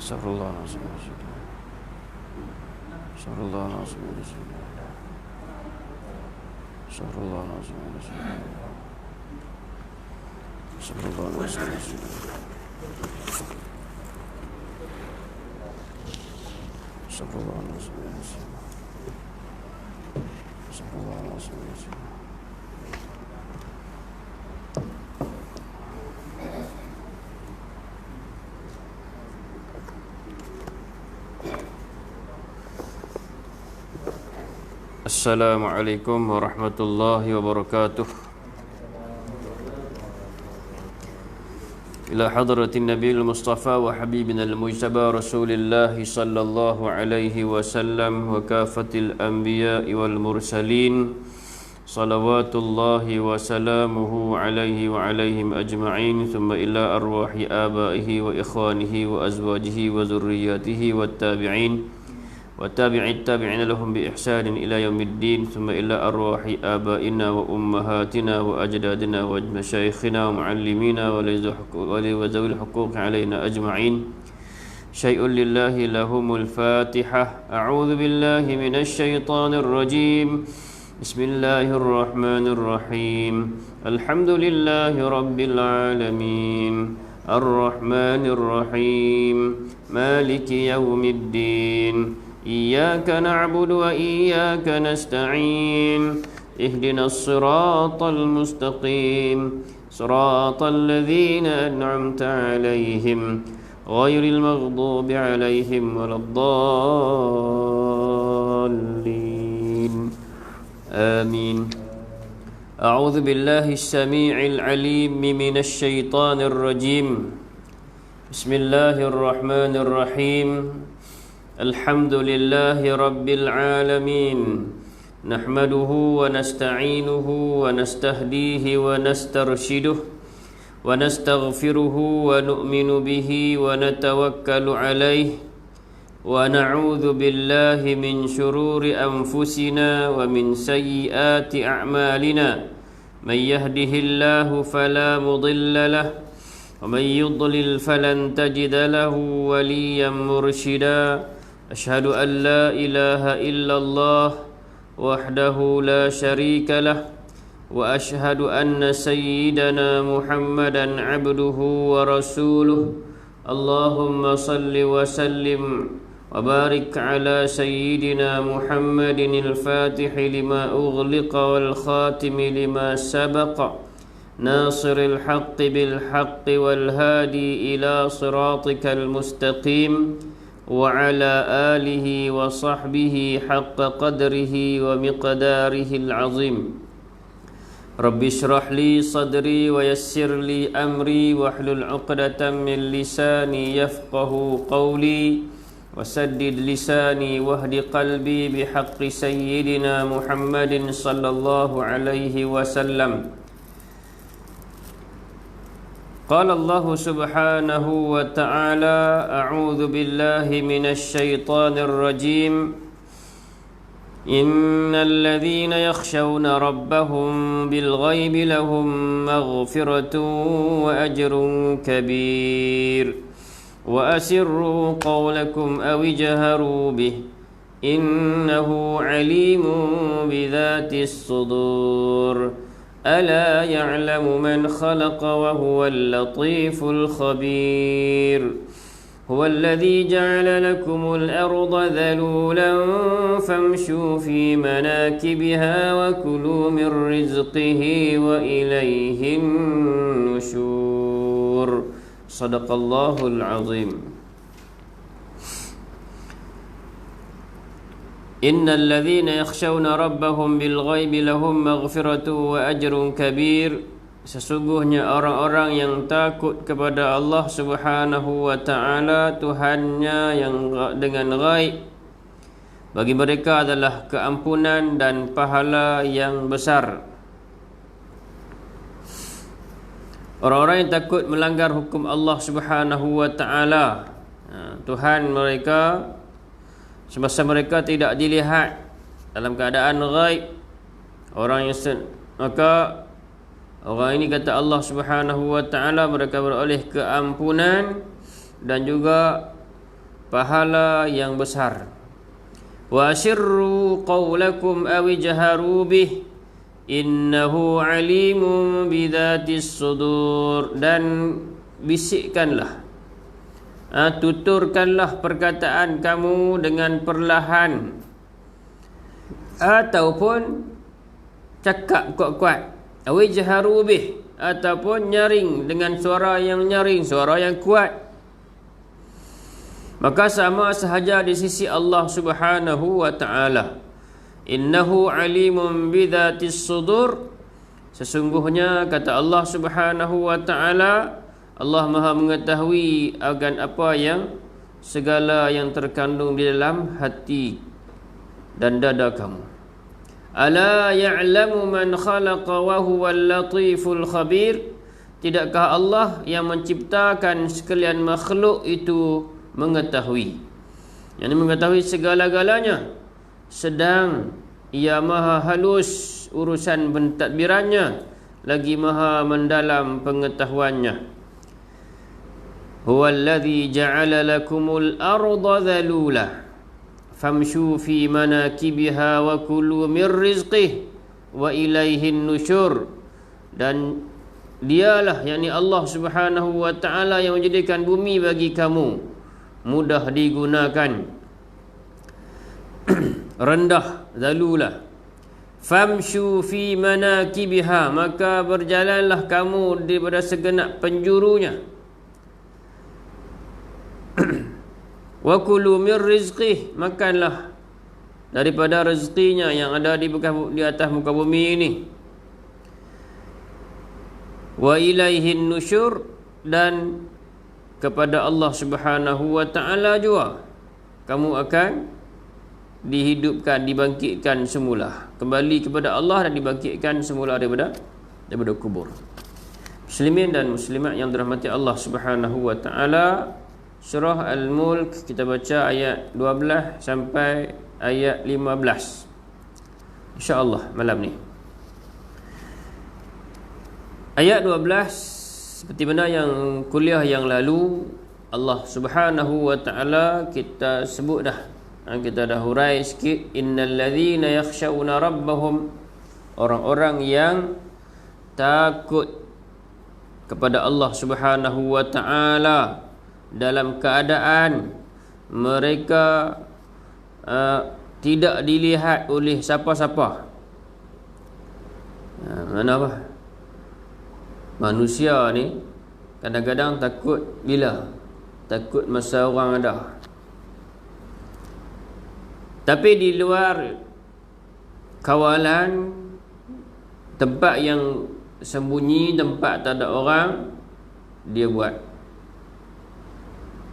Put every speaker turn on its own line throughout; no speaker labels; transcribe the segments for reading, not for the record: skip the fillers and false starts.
Astaghfirullahaladzim. Assalamualaikum warahmatullahi wabarakatuh. Ila hadratin Nabiul Mustafa wa habibina al-mujtaba Rasulillah sallallahu alaihi wasallam wa kafatil anbiya'i wal mursalin salawatullahi wa salamuhu alaihi wa alaihim ajma'in, thumma ila arwahi abaihi wa ikhwanihi wa azwajihi wa zurriyatihi wa tabi'in وتابعي التابعين لهم بإحسان إلى يوم الدين ثم إلى أرواح آبائنا وأمهاتنا وأجدادنا ومشايخنا ومعلمينا وذوي الحقوق علينا أجمعين. شيء لله لهم الفاتحة. أعوذ بالله من الشيطان الرجيم. بسم الله الرحمن الرحيم. الحمد لله رب العالمين الرحمن الرحيم مالك يوم الدين إياك نعبد وإياك نستعين اهدنا الصراط المستقيم صراط الذين أنعمت عليهم غير المغضوب عليهم ولا الضالين آمين. أعوذ بالله السميع العليم من الشيطان الرجيم. بسم الله الرحمن الرحيم. الحمد لله رب العالمين نحمده ونستعينه ونستهديه ونسترشده ونستغفره ونؤمن به ونتوكل عليه ونعوذ بالله من شرور أنفسنا ومن سيئات أعمالنا. من يهده الله فلا مضل له ومن يضلل فلن تجد له وليا مرشدا. أشهد أن لا إله إلا الله وحده لا شريك له وأشهد أن سيدنا محمدا عبده ورسوله. اللهم صل وسلم وبارك على سيدنا محمد الفاتح لما أغلق والخاتم لما سبق ناصر الحق بالحق والهادي إلى صراطك المستقيم وعلى آله وصحبه حق قدره ومقداره العظيم. رب اشرح لي صدري ويسر لي أمري واحلل عقدة من لساني يفقه قولي وسدد لساني واهد قلبي بحق سيدنا محمد صلى الله عليه وسلم. قال الله سبحانه وتعالى: أعوذ بالله من الشيطان الرجيم. إن الذين يخشون ربهم بالغيب لهم مغفرة وأجر كبير. وأسروا قولكم أو اجهروا به إنه عليم بذات الصدور. ألا يعلم من خلق وهو اللطيف الخبير. هو الذي جعل لكم الأرض ذلولا فامشوا في مناكبها وكلوا من رزقه وإليه النشور. صدق الله العظيم. Innal ladzina yakhshawna rabbahum bil ghaibi lahum maghfiratu wa ajrun kabir. Sesungguhnya orang-orang yang takut kepada Allah Subhanahu wa taala, Tuhannya yang dengan ghaib, bagi mereka adalah keampunan dan pahala yang besar. Orang-orang yang takut melanggar hukum Allah Subhanahu wa taala, Tuhan mereka, semasa mereka tidak dilihat dalam keadaan ghaib, maka orang ini kata Allah Subhanahu wa taala mereka beroleh keampunan dan juga pahala yang besar. Wa asirru qawlakum aw ijharu bih innahu alimun bidzatis sudur. Dan bisikkanlah, tuturkanlah perkataan kamu dengan perlahan ataupun cakap kuat-kuat. Aw ijharu bih, ataupun nyaring dengan suara yang nyaring, suara yang kuat. Maka sama sahaja di sisi Allah Subhanahu wa ta'ala. Innahu alimun bidzatis sudur. Sesungguhnya kata Allah Subhanahu wa ta'ala, Allah Maha mengetahui akan apa yang segala yang terkandung di dalam hati dan dada kamu. Ala ya'lamu man khalaqa wa huwal latiful khabir. Tidakkah Allah yang menciptakan sekalian makhluk itu mengetahui, yang mengetahui segala-galanya, sedang ia maha halus urusan pentadbirannya, lagi maha mendalam pengetahuannya. Huwallazi ja'ala lakumul arda dhalula famshu fi manakibiha wa kulu min rizqih wa ilaihin nusyur. Dan dialah, yakni Allah Subhanahu wa ta'ala, yang menjadikan bumi bagi kamu mudah digunakan, rendah, zalula. Famshu fi manakibiha, maka berjalanlah kamu daripada segenap penjurunya. Wa kulu min rizqih, makanlah daripada rezekinya yang ada di atas muka bumi ini. Wa ilaihin nusyur, dan kepada Allah Subhanahu wa ta'ala juga kamu akan dihidupkan, dibangkitkan semula. Kembali kepada Allah dan dibangkitkan semula daripada kubur. Muslimin dan muslimat yang dirahmati Allah Subhanahu wa ta'ala, surah Al-Mulk, kita baca ayat 12 sampai ayat 15 insya-Allah malam ni. Ayat 12, seperti mana yang kuliah yang lalu Allah Subhanahu wa ta'ala kita sebut dah, kita dah hurai sikit. Innal ladzina yakhshawna rabbahum, orang-orang yang takut kepada Allah Subhanahu wa ta'ala dalam keadaan mereka tidak dilihat oleh siapa-siapa. Mana apa? Manusia ni kadang-kadang takut bila? Takut masa orang ada. Tapi di luar kawalan, tempat yang sembunyi, tempat tak ada orang, dia buat.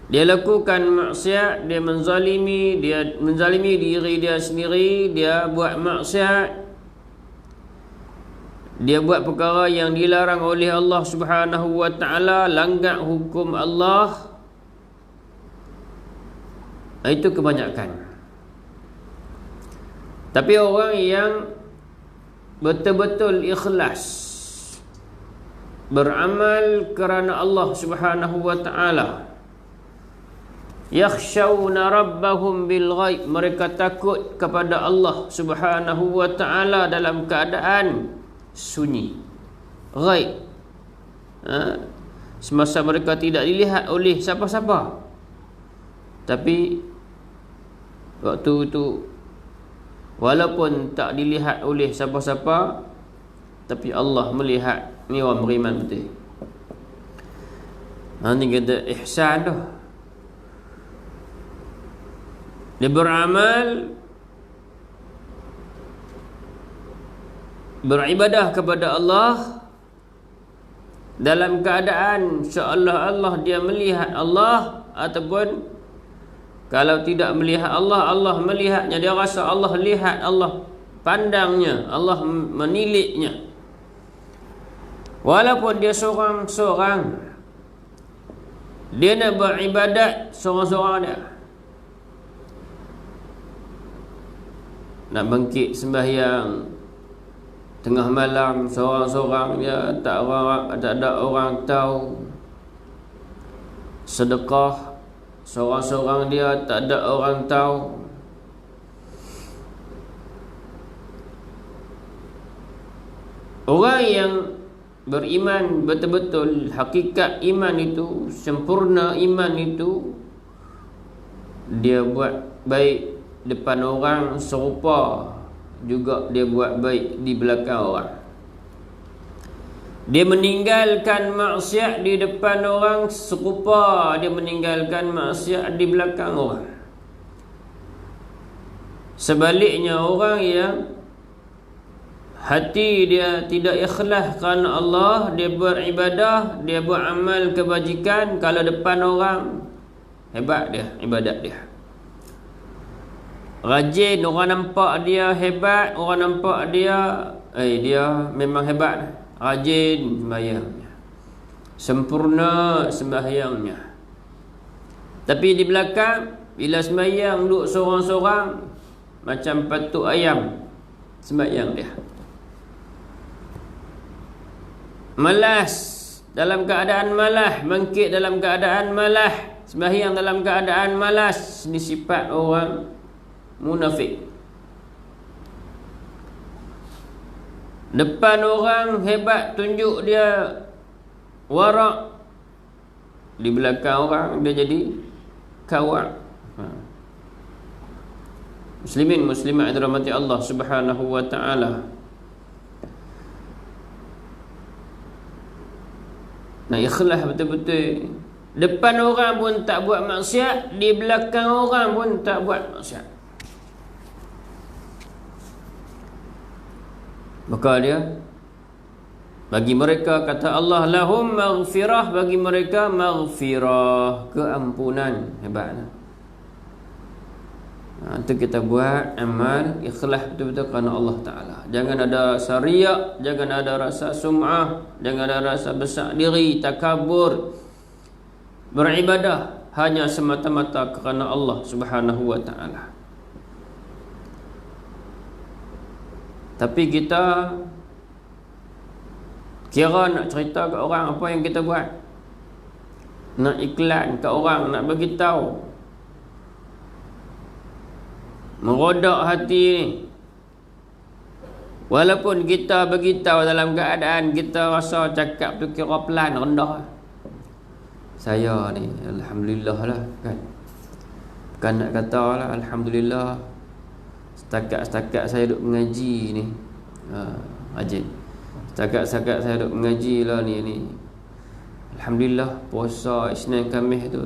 Dia lakukan maksiat, dia menzalimi diri dia sendiri, dia buat maksiat, dia buat perkara yang dilarang oleh Allah Subhanahu wa ta'ala, langgar hukum Allah. Itu kebanyakan. Tapi orang yang betul-betul ikhlas, beramal kerana Allah Subhanahu wa ta'ala, yakhshawna rabbahum bil ghaib, mereka takut kepada Allah Subhanahu wa ta'ala dalam keadaan sunyi, ghaib, semasa mereka tidak dilihat oleh siapa-siapa. Tapi waktu itu walaupun tak dilihat oleh siapa-siapa, tapi Allah melihat. Ni orang beriman betul. Ini kata ihsan tu. Dia beramal, beribadah kepada Allah dalam keadaan seolah-olah dia melihat Allah, ataupun kalau tidak melihat Allah, Allah melihatnya. Dia rasa Allah lihat, Allah pandangnya, Allah meniliknya. Walaupun dia seorang-seorang, dia nak beribadat seorang-seorang dia. Nak bangkit sembahyang tengah malam seorang-seorang dia, tak ada orang tahu. Sedekah Seorang-seorang dia, tak ada orang tahu. Orang yang beriman betul-betul, hakikat iman itu, sempurna iman itu, dia buat baik depan orang, serupa juga dia buat baik di belakang orang. Dia meninggalkan maksiat di depan orang, serupa dia meninggalkan maksiat di belakang orang. Sebaliknya, orang yang hati dia tidak ikhlas kerana Allah, dia beribadah, dia buat amal kebajikan, kalau depan orang, hebat dia, ibadat dia. Rajin, orang nampak dia hebat, orang nampak dia, dia memang hebat. Rajin sembahyangnya, sempurna sembahyangnya. Tapi di belakang, bila sembahyang duduk seorang-seorang, macam patuk ayam sembahyang dia. Malas, dalam keadaan malas, bangkit dalam keadaan malas, sembahyang dalam keadaan malas. Ini sifat orang munafik. Depan orang hebat, tunjuk dia warak, di belakang orang dia jadi kawak. Muslimin muslimat yang dirahmati Allah Subhanahu wa taala. Nak ikhlas betul-betul. Depan orang pun tak buat maksiat, di belakang orang pun tak buat maksiat. Maka dia, bagi mereka, kata Allah, lahum maghfirah, bagi mereka maghfirah, keampunan. Hebatlah. Itu kita buat amal ikhlas betul-betul kerana Allah Ta'ala. Jangan ada syariah, jangan ada rasa sum'ah, jangan ada rasa besar diri, takabur. Beribadah hanya semata-mata kerana Allah Subhanahu wa Ta'ala. Tapi kita kira nak cerita ke orang apa yang kita buat, nak iklan ke orang, nak bagi tahu, merodak hati ni. Walaupun kita beritahu dalam keadaan kita rasa cakap tu kira pelan, rendah. Saya ni alhamdulillah lah kan. Bukan nak kata lah alhamdulillah, setakat saya duk mengaji ni, rajin. Setakat saya duk mengaji lah ni. Alhamdulillah, puasa Isnin Khamis tu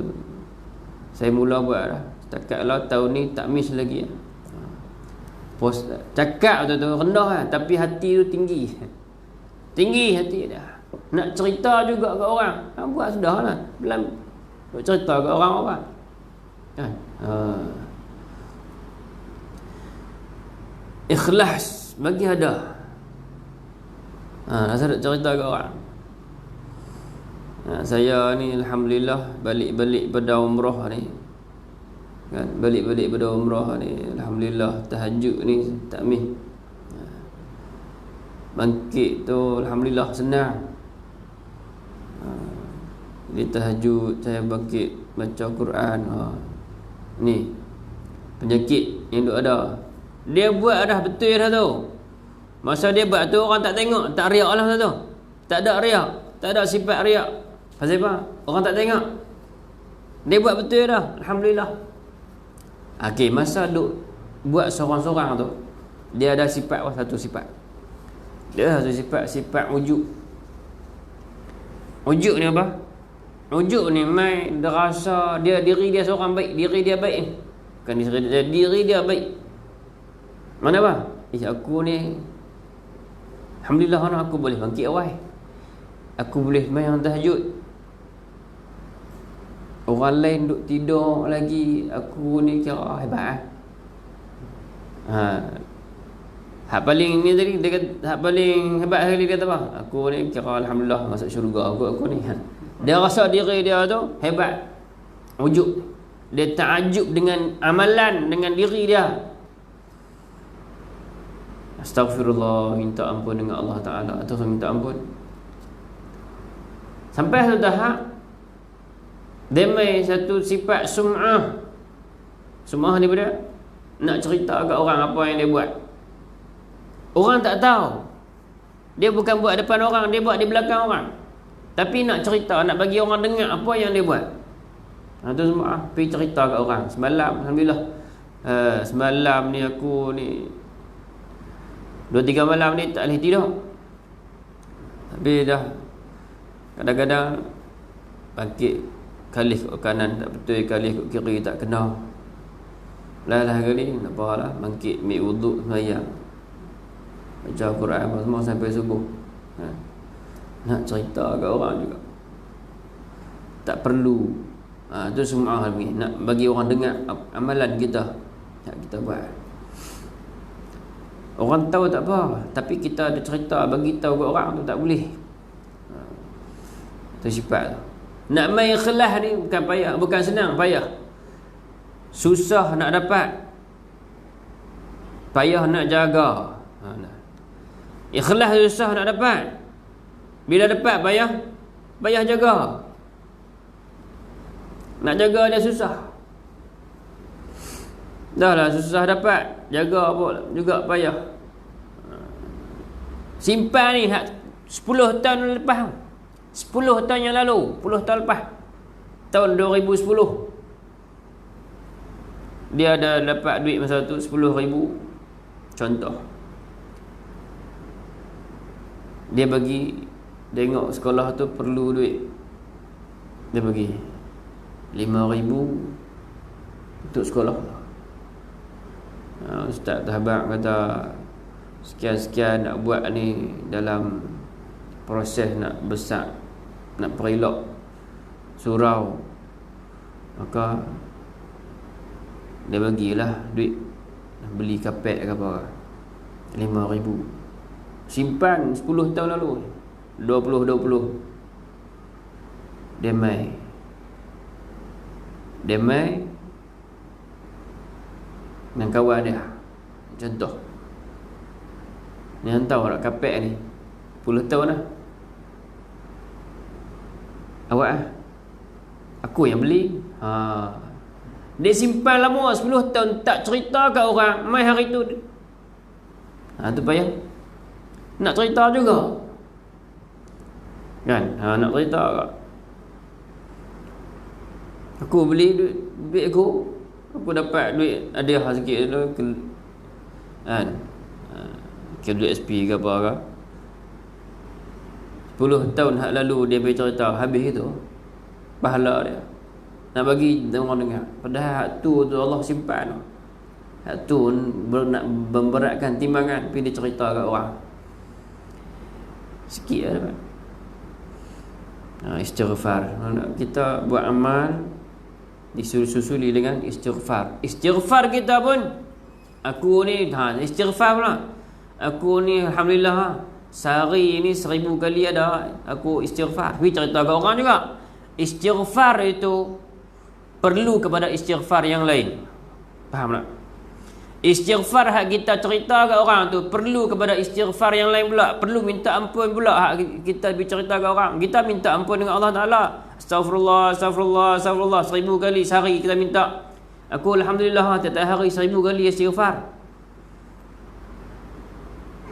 saya mula buat dah. Setakat lah tahun ni tak miss lagi. Cakap tu rendah lah, tapi hati tu tinggi. Tinggi hati dah. Nak cerita juga ke orang, buat sudah lah. Belum cerita ke orang-orang kan. Ikhlas bagi ada. Saya nak cerita ke orang. Saya ni alhamdulillah balik pada umrah ni kan, balik pada umrah ni alhamdulillah, tahajud ni tak miss. Bangkit tu alhamdulillah senang. Di tahajud saya bangkit baca Quran. Ni penyakit yang duk ada, dia buat dah betul dah tu. Masa dia buat tu orang tak tengok, tak riak lah tu. Tak ada riak, tak ada sifat riak. Pasal apa? Orang tak tengok. Dia buat betul dah, alhamdulillah. Okey, masa duk buat seorang-seorang tu, dia ada sifat, satu sifat. Dia ada satu sifat wujud. Wujud ni apa? Wujud ni mai dia rasa diri dia seorang baik, diri dia baik. Bukan diri dia baik. Mana apa? Aku ni alhamdulillah aku boleh bangkit awal. Aku boleh sembahyang tahajud. Orang lain duk tidur lagi, aku ni kira hebat. Hak paling ni tadi dia kata, hak paling hebat sekali dia kata apa? Aku ni kira alhamdulillah masuk syurga aku ni. Dia rasa diri dia tu hebat. Wujud. Dia takjub dengan amalan, dengan diri dia. Astaghfirullah, minta ampun dengan Allah Ta'ala, terus minta ampun. Sampai satu tahap Demai satu sifat sum'ah. Sum'ah ni pada nak cerita kat orang apa yang dia buat. Orang tak tahu. Dia bukan buat depan orang, dia buat di belakang orang. Tapi nak cerita, nak bagi orang dengar apa yang dia buat. Tu sum'ah. Pergi cerita kat orang. Semalam, alhamdulillah, semalam ni aku ni 2-3 malam ni tak boleh tidur. Tapi dah kadang-kadang bangkit kalih kat kanan tak betul, kalih kat kiri tak kena. Lah kali nak apa lah, bangkit ambil wuduk sembahyang, baca Quran semua sampai subuh. Nak cerita kat orang juga tak perlu. Tu sum'ah lagi, nak bagi orang dengar amalan kita yang kita buat. Orang tahu tak apa, tapi kita ada cerita bagi tahu kat orang tu tak boleh. Tu sifat tu. Nak main ikhlas ni bukan payah, bukan senang, payah. Susah nak dapat, payah nak jaga. Ikhlas susah nak dapat. Bila dapat payah jaga. Nak jaga dia susah. Dah lah susah dapat, jaga apa juga payah. Simpan ni 10 tahun lepas, 10 tahun yang lalu, 10 tahun lepas, tahun 2010, dia ada dapat duit masa tu 10,000. Contoh, dia bagi, tengok sekolah tu perlu duit, dia bagi 5,000 untuk sekolah. Ustaz Tahabak kata sekian-sekian nak buat ni dalam proses nak besar, nak perilok surau, maka dia bagilah duit beli kapet ke apa, 5,000. Simpan 10 tahun lalu, 2020. Demai dengan kawan dia. Contoh, ni hantar orang kapek ni 10 tahun lah. Awak lah, aku yang beli. Dia simpan lama 10 tahun, tak cerita kat orang. Mai hari tu tu payah nak cerita juga kan. Nak cerita kat aku beli duit aku dapat duit hadiah sikit tu kan, ke duit SP ke apa ke. 10 tahun hak lalu dia bercerita, habis itu pahala dia nak bagi orang dengar. Padahal hak tu Allah simpan. Hak tu nak memberatkan timbangan, pergi dia cerita kat orang sikit lah dapat. Istighfar, kita buat amal disusuli dengan istighfar. Istighfar kita pun, aku ni istighfar pula. Aku ni alhamdulillah sehari ni 1000 kali ada aku istighfar. Pergi cerita kat orang juga. Istighfar itu perlu kepada istighfar yang lain. Faham tak? Istighfar hak kita cerita kat orang tu perlu kepada istighfar yang lain pula. Perlu minta ampun pula hak kita bercerita kat orang. Kita minta ampun dengan Allah Ta'ala. Astaghfirullah, astaghfirullah, astaghfirullah 1000 kali sehari kita minta. Aku alhamdulillah tiap hari 1000 kali istighfar.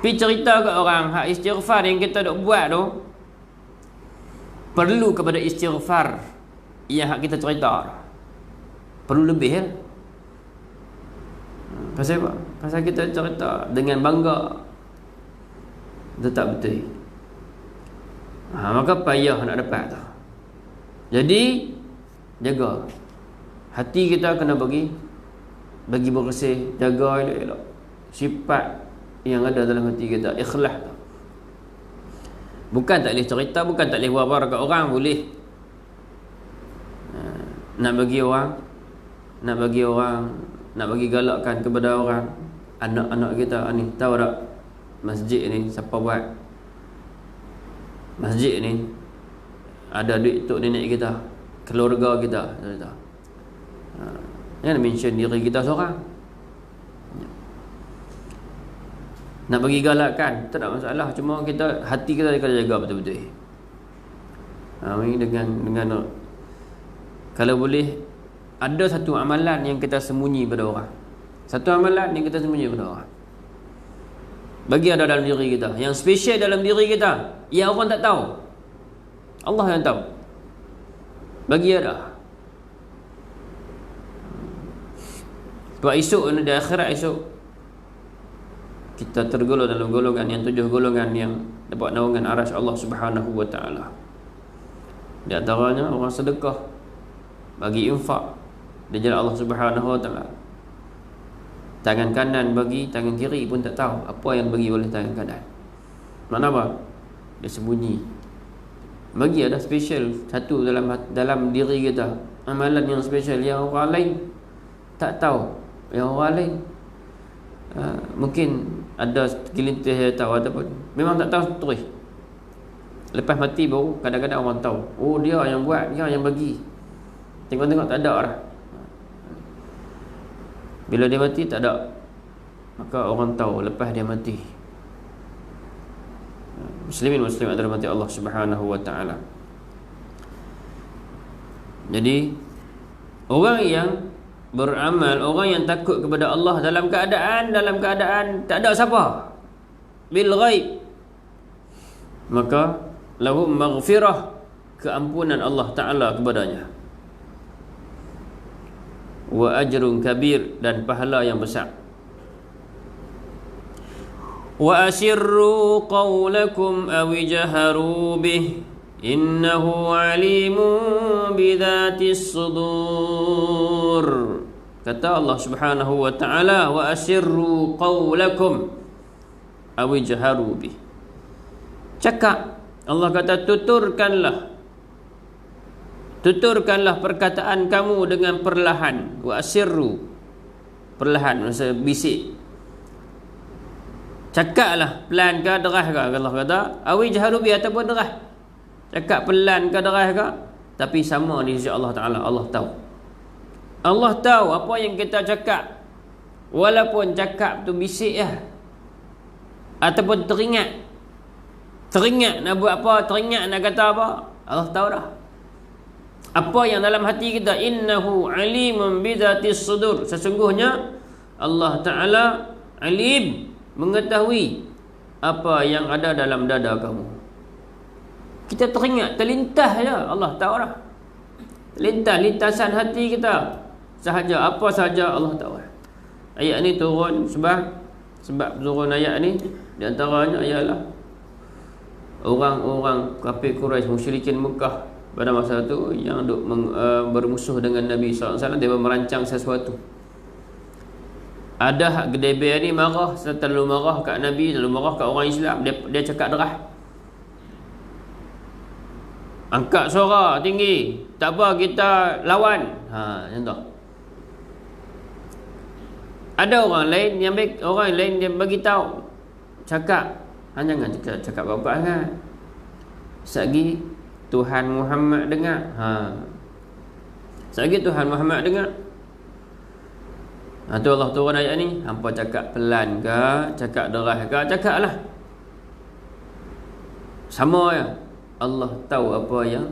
Pergi cerita kat orang hak istighfar yang kita duk buat tu perlu kepada istighfar yang hak kita cerita. Perlu lebih ya. Pasal apa? Pasal kita cerita dengan bangga, itu tak betul. Maka payah nak dapat tu. Jadi jaga hati kita, kena bagi bersih, jaga elok-elok sifat yang ada dalam hati kita, ikhlas tu. Bukan tak boleh cerita, bukan tak boleh buat kat orang, boleh. Nak bagi galakkan kepada orang, anak-anak kita ni, tahu tak masjid ni siapa buat? Masjid ni ada duit untuk nenek kita, keluarga kita. Jangan mention diri kita seorang. Nak bagi galakkan tak ada masalah, cuma kita hati kita kena jaga betul-betul. Ini dengan Kalau boleh, ada satu amalan yang kita sembunyi pada orang. Satu amalan yang kita sembunyi pada orang. Bagi ada dalam diri kita, yang spesial dalam diri kita, yang orang tak tahu. Allah yang tahu. Bagi ada. Sebab esok di akhirat esok kita tergolong dalam golongan yang 7 golongan yang dapat naungan arasy Allah Subhanahu wa taala. Di antaranya orang sedekah, bagi infak di jalan Allah Subhanahu wa taala. Tangan kanan bagi, tangan kiri pun tak tahu apa yang bagi oleh tangan kanan. Makna apa? Dia sembunyi. Bagi ada special satu dalam diri kita, amalan yang special yang orang lain tak tahu. Yang orang lain mungkin ada gelintir dia tahu ataupun memang tak tahu terus. Lepas mati baru kadang-kadang orang tahu. Oh, dia yang buat, dia yang bagi. Tengok-tengok tak ada dah. Bila dia mati tak ada, maka orang tahu lepas dia mati. Muslimin muslimat dirahmati Allah Subhanahu wa taala. Jadi orang yang beramal, orang yang takut kepada Allah dalam keadaan tak ada siapa, bil ghaib, maka lahum maghfirah, keampunan Allah taala kepadanya, wa ajrun kabir, dan pahala yang besar. Wa asirru qawlakum aw jaharu bih innahu alimun bidhatis sudur. Kata Allah Subhanahu wa taala, wa asirru qawlakum aw jaharu bih. Cakap, Allah kata tuturkanlah perkataan kamu dengan perlahan. Wa asirru, perlahan, maksudnya bisik. Cakaplah pelan ke deras ke, Allah kata. Awi jaharu bi, ataupun deras. Cakap pelan ke deras ke, tapi sama di sisi Allah Taala. Allah tahu. Allah tahu apa yang kita cakap, walaupun cakap tu bisik ya, ataupun teringat nak buat apa, teringat nak kata apa, Allah tahu dah. Apa yang dalam hati kita, innahu alimun bidhatis sudur, sesungguhnya Allah Ta'ala alim, mengetahui apa yang ada dalam dada kamu. Kita teringat, terlintas je, Allah tahu dah. Lintasan hati kita sahaja, apa sahaja Allah tahu. Ayat ni turun sebab turun ayat ni di antaranya ialah orang-orang kafir Quraisy, musyrikin Mekah pada masa tu yang duk bermusuh dengan Nabi SAW. Dia merancang sesuatu. Ada hak gedebe ni marah, terlalu marah kat Nabi, terlalu marah kat orang Islam. Dia cakap deras, angkat suara tinggi, tak apa kita lawan. Macam tu. Ada orang lain yang bagi tahu, cakap, jangan cakap bapak sangat. Sagi Tuhan Muhammad dengar. Sagi Tuhan Muhammad dengar. Tu Allah turun ayat ni, hampa cakap pelan ke, cakap deras ke, cakaplah. Sama ya. Allah tahu apa yang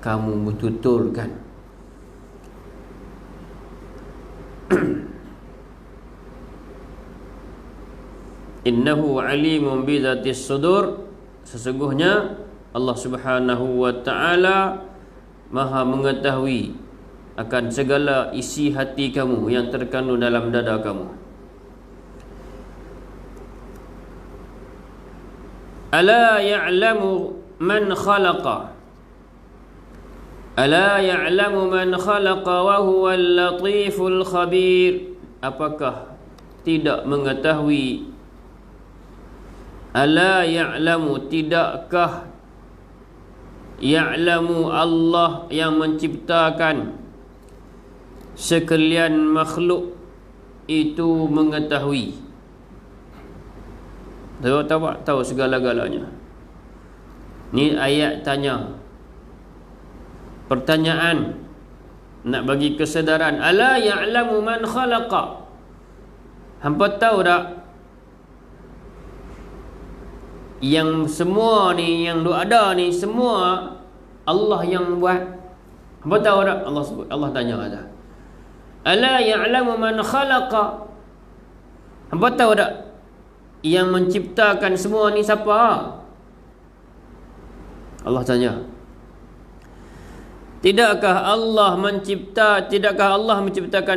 kamu bertuturkan. Innahu alimun bidhatis sudur, sesungguhnya Allah Subhanahu wa taala Maha mengetahui akan segala isi hati kamu yang terkandung dalam dada kamu. Ala ya'lamu man khalaqa, ala ya'lamu man khalaqa wa huwal latiful khabir. Apakah tidak mengetahui, ala ya'lamu, tidakkah ya'lamu, Allah yang menciptakan sekalian makhluk itu mengetahui. Tahu segala-galanya. Ni ayat tanya, pertanyaan nak bagi kesedaran. Ala ya'lamu man khalaqa, hampa tahu tak yang semua ni, yang ada ni, semua Allah yang buat. Hamba tahu tak? Allah sebut, Allah tanya ada. Ala ya'lamu man khalaqa. Hamba tahu tak? Yang menciptakan semua ni siapa? Allah tanya. Tidakkah Allah menciptakan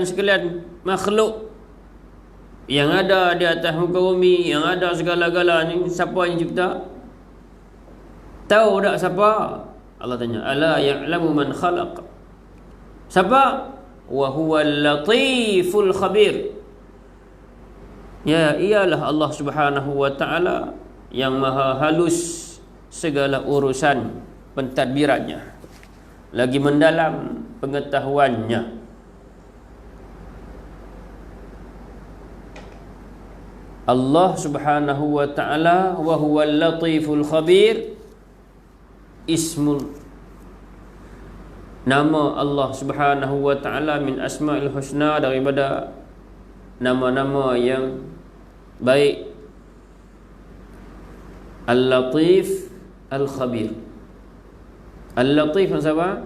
sekalian makhluk yang ada di atas muka bumi, yang ada segala-gala ni, siapa yang cipta? Tahu tak siapa? Allah tanya. Ala ya'lamu man khalaq. Siapa? Wa huwal latiful khabir. Ya, ialah Allah Subhanahu wa taala yang maha halus segala urusan pentadbirannya, lagi mendalam pengetahuannya. Allah Subhanahu wa taala wa huwal latiful khabir, ismul, nama Allah Subhanahu wa taala min asma'il husna, daripada nama-nama yang baik. Al-Latif Al-Khabir. Al-Latif maksud apa?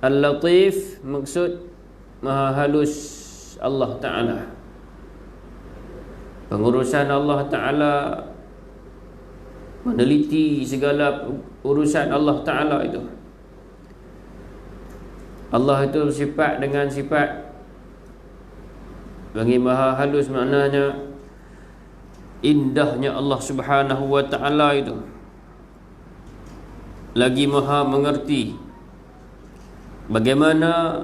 Al-Latif maksud maha halus Allah Ta'ala. Pengurusan Allah Ta'ala, meneliti segala urusan Allah Ta'ala itu. Allah itu bersifat dengan sifat bagi maha halus, maknanya indahnya Allah Subhanahu wa taala itu, lagi maha mengerti bagaimana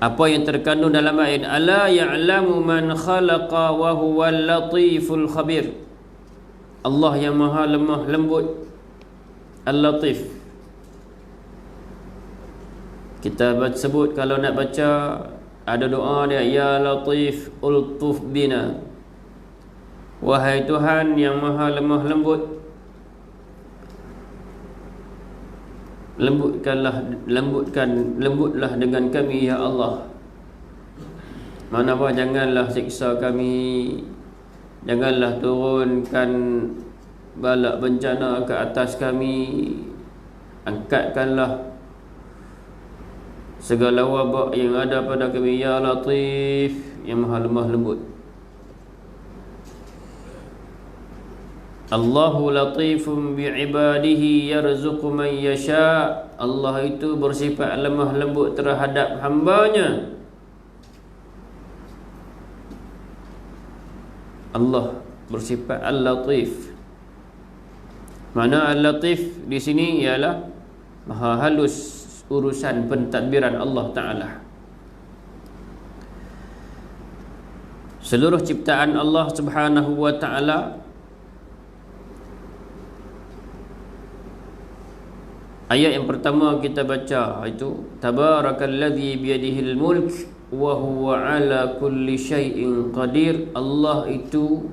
apa yang terkandung dalam ayat ala ya'lamu man khalaqa wa huwal latiful khabir. Allah yang maha lemah lembut, Al-Latif. Kita sebut kalau nak baca, ada doa dia, ya Latif ultuf bina. Wahai Tuhan yang maha lemah lembut, lembutlah dengan kami ya Allah. Mana apa, janganlah siksa kami, janganlah turunkan bala bencana ke atas kami, angkatkanlah segala wabak yang ada pada kami ya Latif yang maha lemah lembut. Allahu latifun bi'ibadihi yarzuqu man yasha. Allah itu bersifat lemah lembut terhadap hambanya. Allah bersifat Al-Latif. Mana Al-Latif di sini ialah maha halus urusan pentadbiran Allah Ta'ala. Seluruh ciptaan Allah Subhanahu wa Ta'ala, ayat yang pertama kita baca itu tabarakalladzi biyadihil mulk wa huwa ala kulli syai'in qadir. Allah itu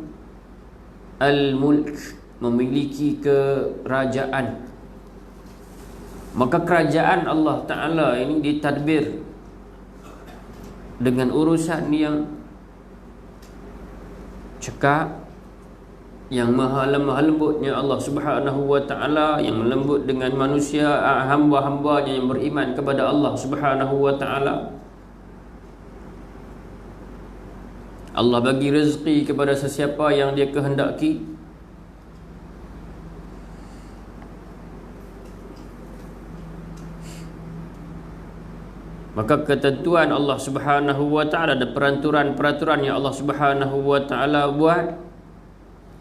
al-mulk, memiliki kerajaan. Maka kerajaan Allah Ta'ala ini ditadbir dengan urusan yang cekak, yang maha lemah lembutnya Allah Subhanahu wa Ta'ala, yang lembut dengan manusia, hamba-hambanya yang beriman kepada Allah Subhanahu wa Ta'ala. Allah bagi rezeki kepada sesiapa yang dia kehendaki. Maka ketentuan Allah Subhanahu wa Ta'ala dan peraturan-peraturan yang Allah Subhanahu wa Ta'ala buat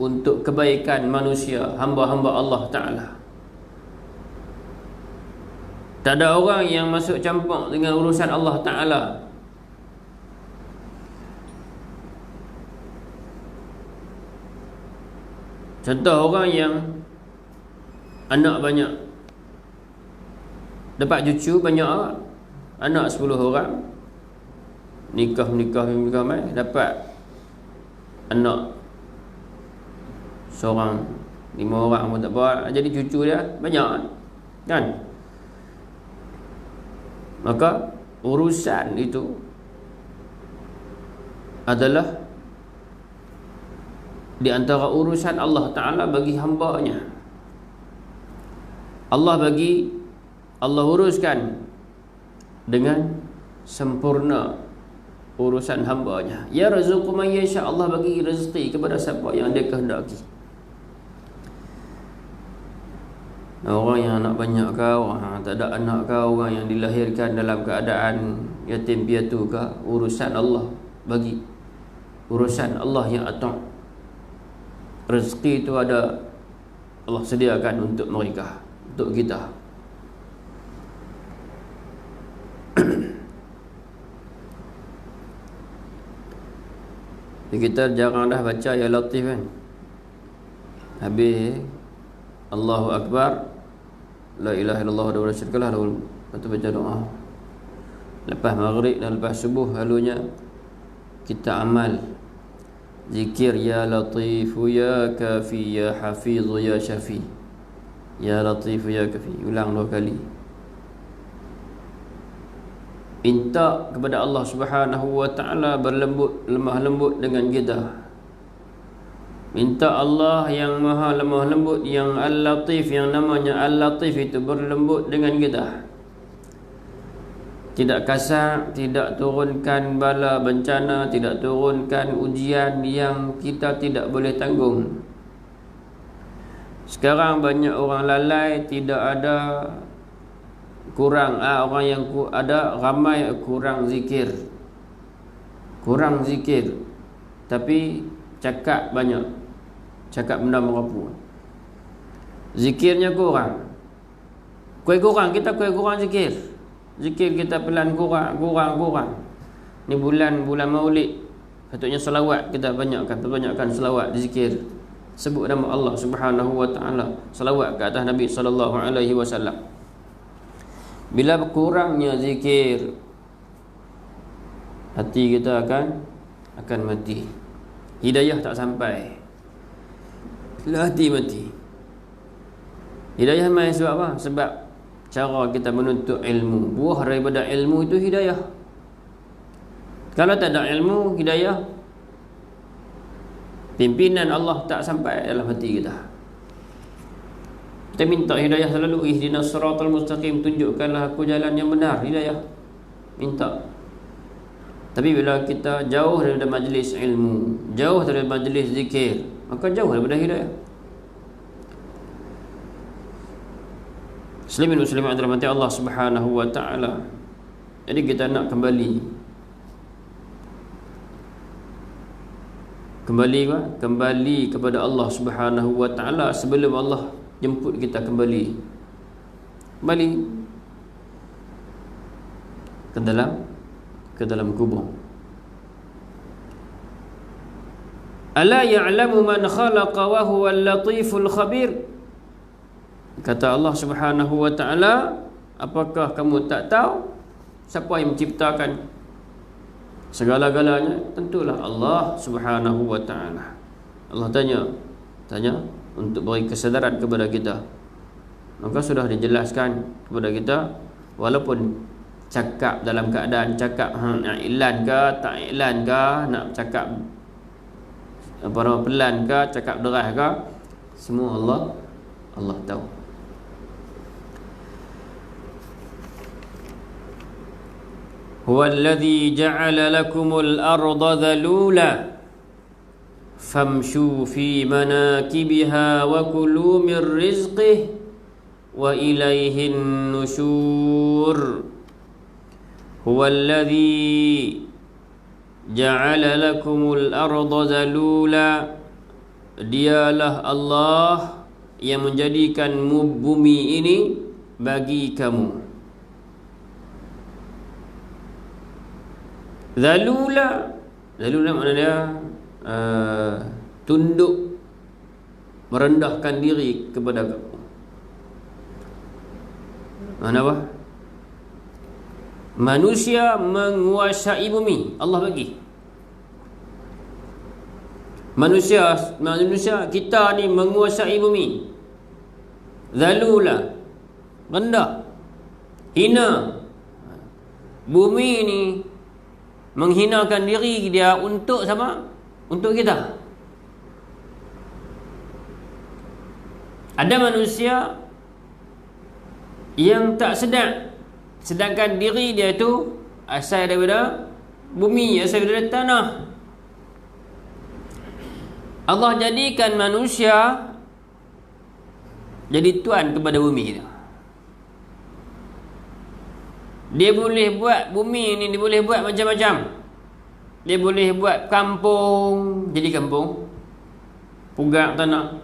untuk kebaikan manusia, hamba-hamba Allah Ta'ala. Tak ada orang yang masuk campur dengan urusan Allah Ta'ala. Contoh orang yang anak banyak, dapat cucu banyak, anak 10 orang, nikah dapat anak seorang, 5 orang pun tak apa, jadi cucu dia banyak kan. Maka urusan itu adalah di antara urusan Allah Ta'ala bagi hambanya. Allah bagi Allah uruskan dengan sempurna urusan hamba-Nya. Ya yarzuqu man yasha, Allah bagi rezeki kepada siapa yang Dia kehendaki. Orang yang anak banyak kau, tak ada anak kau, orang yang dilahirkan dalam keadaan yatim piatu ke, urusan Allah bagi, urusan Allah yang atas. Rezeki itu ada, Allah sediakan untuk mereka, untuk kita. Kita jarang dah baca Ya Latif kan. Habis Allahu Akbar, La ilaha illallah wa la syarikalah lahu, lepas baca doa. Lepas maghrib dan lepas subuh halunya kita amal zikir Ya Latif Ya Kafi Ya Hafiz Ya Syafi. Ya Latif Ya Kafi, ulang 2 kali. Minta kepada Allah Subhanahu wa taala berlembut, lemah lembut dengan kita. Minta Allah yang maha lemah lembut, yang Al-Latif, yang namanya Al-Latif itu berlembut dengan kita. Tidak kasar, tidak turunkan bala bencana, tidak turunkan ujian yang kita tidak boleh tanggung. Sekarang banyak orang lalai, tidak ada kurang, orang yang ada ramai kurang zikir. Kurang zikir, tapi cakap banyak, cakap benda merapu. Zikirnya kurang. Kita kurang zikir. Zikir kita pelan kurang. Ni bulan Maulid, patutnya selawat kita banyakkan selawat, zikir. Sebut nama Allah Subhanahu wa taala, selawat ke atas Nabi sallallahu alaihi wasallam. Bila kurangnya zikir, hati kita akan mati. Hidayah tak sampai. Bila hati mati, hidayah mai sebab apa? Sebab cara kita menuntut ilmu. Buah daripada ilmu itu hidayah. Kalau tak ada ilmu, hidayah, pimpinan Allah tak sampai dalam hati kita. Kita minta hidayah selalu. Ihdinas siratal mustaqim, tunjukkanlah aku jalan yang benar. Hidayah minta. Tapi bila kita jauh daripada majlis ilmu, jauh daripada majlis zikir, maka jauh daripada hidayah. Muslimin muslimat dirahmati Allah Subhanahu wa taala. Jadi kita nak kembali kepada Allah Subhanahu wa taala sebelum Allah jemput kita kembali ke dalam kubur. Ala ya'lamu man khalaqa wa huwal latiful khabir. Kata Allah Subhanahu wa taala, apakah kamu tak tahu siapa yang menciptakan segala-galanya? Tentulah Allah Subhanahu wa taala. Allah tanya untuk beri kesedaran kepada kita. Maka sudah dijelaskan kepada kita, walaupun cakap dalam keadaan cakap nak iklan ke, tak iklan ke, nak cakap pelan ke, cakap deras ke, semua Allah tahu. Huwallazi ja'ala lakumul arda dhalula famshu fi manakibiha wa kulu min rizqih wa ilaihin nusyur. Huwallazi ja'ala lakumul arda dhalula, dialah Allah yang menjadikan bumi ini bagi kamu. Dhalula maknanya tunduk, merendahkan diri kepada kamu. Mana apa? Manusia menguasai bumi, Allah bagi. Manusia kita ni menguasai bumi. Dhalula, rendah, hina. Bumi ni menghinakan diri dia untuk siapa? Untuk kita. Ada manusia yang tak sedar, sedangkan diri dia tu asal daripada bumi, asal daripada tanah. Allah jadikan manusia jadi tuan kepada bumi tu. Dia boleh buat bumi ni, dia boleh buat macam-macam. Dia boleh buat kampung jadi kampung, pugar tanah.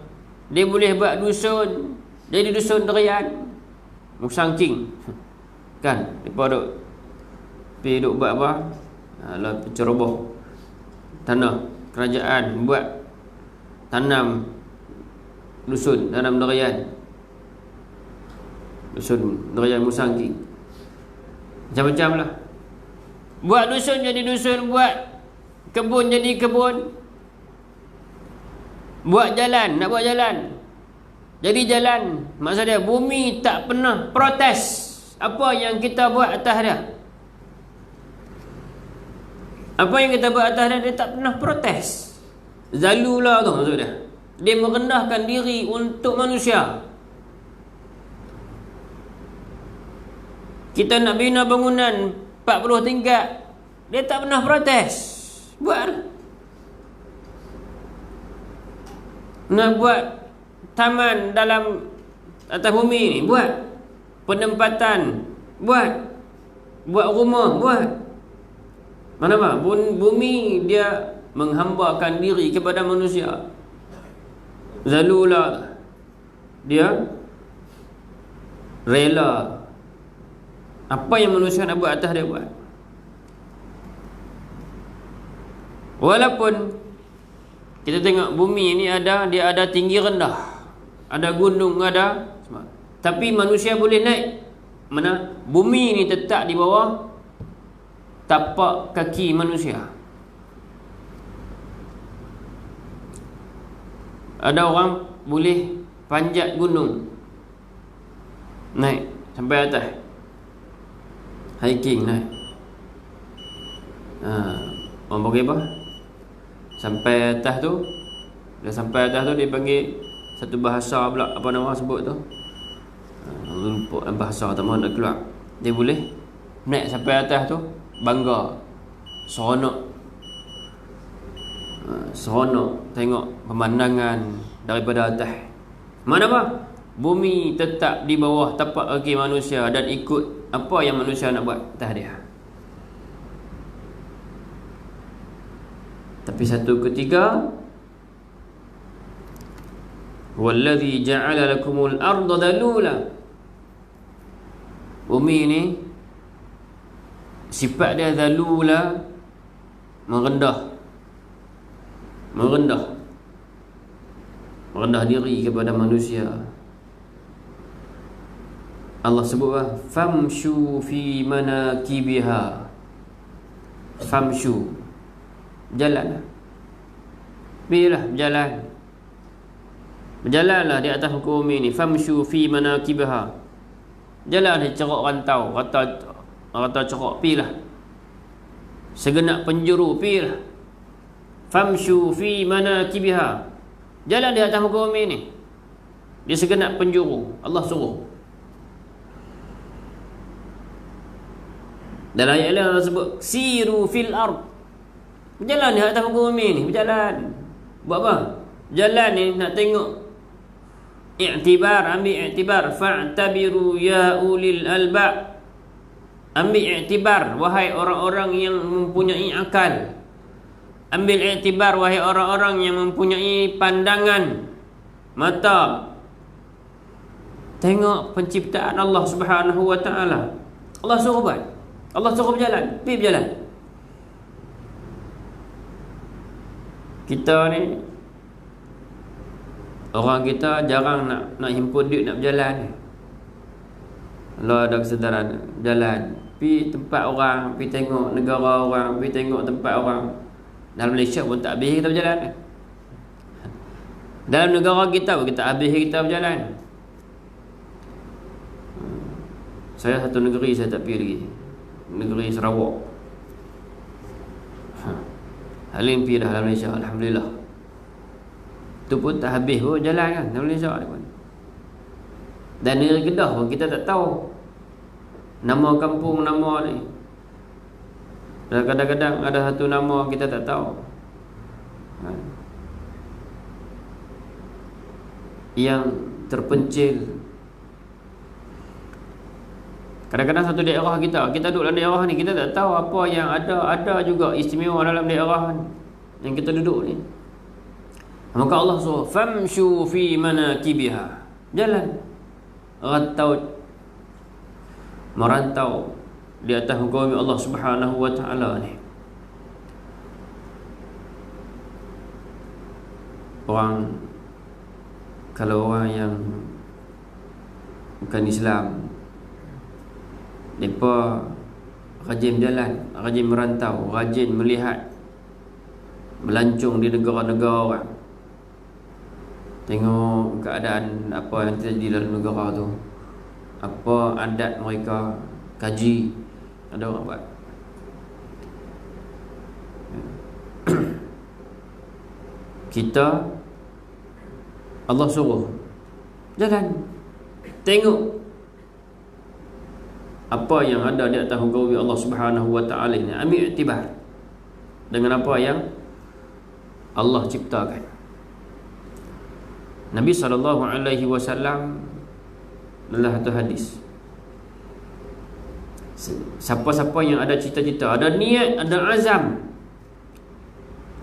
Dia boleh buat dusun jadi dusun derian, musangking. Kan, depa duk pergi duk buat apa? Lah penceroboh tanah kerajaan, buat tanam dusun, tanam derian. Dusun derian musangking. Macam-macam lah. Buat dusun jadi dusun, buat kebun jadi kebun, buat jalan, nak buat jalan jadi jalan. Maksud dia, bumi tak pernah protes apa yang kita buat atas dia. Apa yang kita buat atas dia, dia tak pernah protes. Zalula tu maksud dia. Dia merendahkan diri untuk manusia. Kita nak bina bangunan 40 tingkat, dia tak pernah protes. Buat. Nak buat taman dalam atas bumi ni, buat. Penempatan, buat. Buat rumah, buat. Mana apa? Bumi dia menghambakan diri kepada manusia. Zalula. Dia rela. Apa yang manusia nak buat atas dia buat. Walaupun kita tengok bumi ni dia ada tinggi rendah, ada gunung, ada semua. Tapi manusia boleh naik. Mana? Bumi ni tetap di bawah tapak kaki manusia. Ada orang boleh panjat gunung, naik sampai atas, hiking naik. Orang panggil apa? Sampai atas tu, dah sampai atas tu dia panggil satu bahasa pula, apa nama sebut tu? Lupa bahasa tak mahu nak keluar. Dia boleh naik sampai atas tu, bangga, seronok. Seronok tengok pemandangan daripada atas. Mana apa? Bumi tetap di bawah tapak kaki manusia dan ikut apa yang manusia nak buat atas dia. Tapi satu ketiga, wallazi ja'ala lakumul arda dalula. Bumi ni sifat dia dalula, merendah diri kepada manusia. Allah sebut famshu fi manakibiha. Famshu, jalan. Pergilah berjalan. Berjalanlah di atas muka bumi ni. Famshu fi manakibiha. Jalan di cerok rantau, rata cerok, pergilah. Segenap penjuru, pergilah. Famshu fi manakibiha. Jalan di atas muka bumi ni, di segenap penjuru. Allah suruh. Dalam ayat lain Allah sebut siru fil ard. Berjalan di atas muka bumi ni, berjalan. Buat apa? Jalan ni nak tengok i'tibar, ambil i'tibar. Fa'tabiru ya ulil albab. Ambil i'tibar wahai orang-orang yang mempunyai akal. Ambil i'tibar wahai orang-orang yang mempunyai pandangan mata. Tengok penciptaan Allah Subhanahu wa taala. Allah suruh buat. Allah suruh berjalan, pergi berjalan. Kita ni, orang kita jarang nak himpun duit nak berjalan. Kalau ada kesedaran jalan, pergi tempat orang, pergi tengok negara orang, pergi tengok tempat orang. Dalam Malaysia pun tak habis kita berjalan. Dalam negara kita pun kita habis kita berjalan. Saya satu negeri saya tak pergi lagi, negeri Sarawak. Halim pergi dah dalam Malaysia, alhamdulillah. Tu pun tak habis pun jalan kan dalam Malaysia ni pun. Dan negeri Kedah pun kita tak tahu nama kampung, nama ni. Dan kadang-kadang ada satu nama kita tak tahu. Yang terpencil. Kadang-kadang satu daerah kita duduk dalam daerah ni, kita tak tahu apa yang ada juga istimewa dalam daerah yang kita duduk ni. Maka Allah suruh famshu fi manakibiha, jalan merantau di atas hukum Allah Subhanahu wa taala ni. Kalau orang yang bukan Islam, mereka rajin berjalan, rajin merantau, rajin melihat, melancung di negara-negara orang, tengok keadaan apa yang terjadi dalam negara tu, apa adat mereka, kaji. Ada orang buat. Kita, Allah suruh jalan, tengok apa yang ada di atas hukum Allah Subhanahu wa taala ini. Ambil iktibar dengan apa yang Allah ciptakan. Nabi SAW dalam satu hadis, siapa-siapa yang ada cita-cita, ada niat, ada azam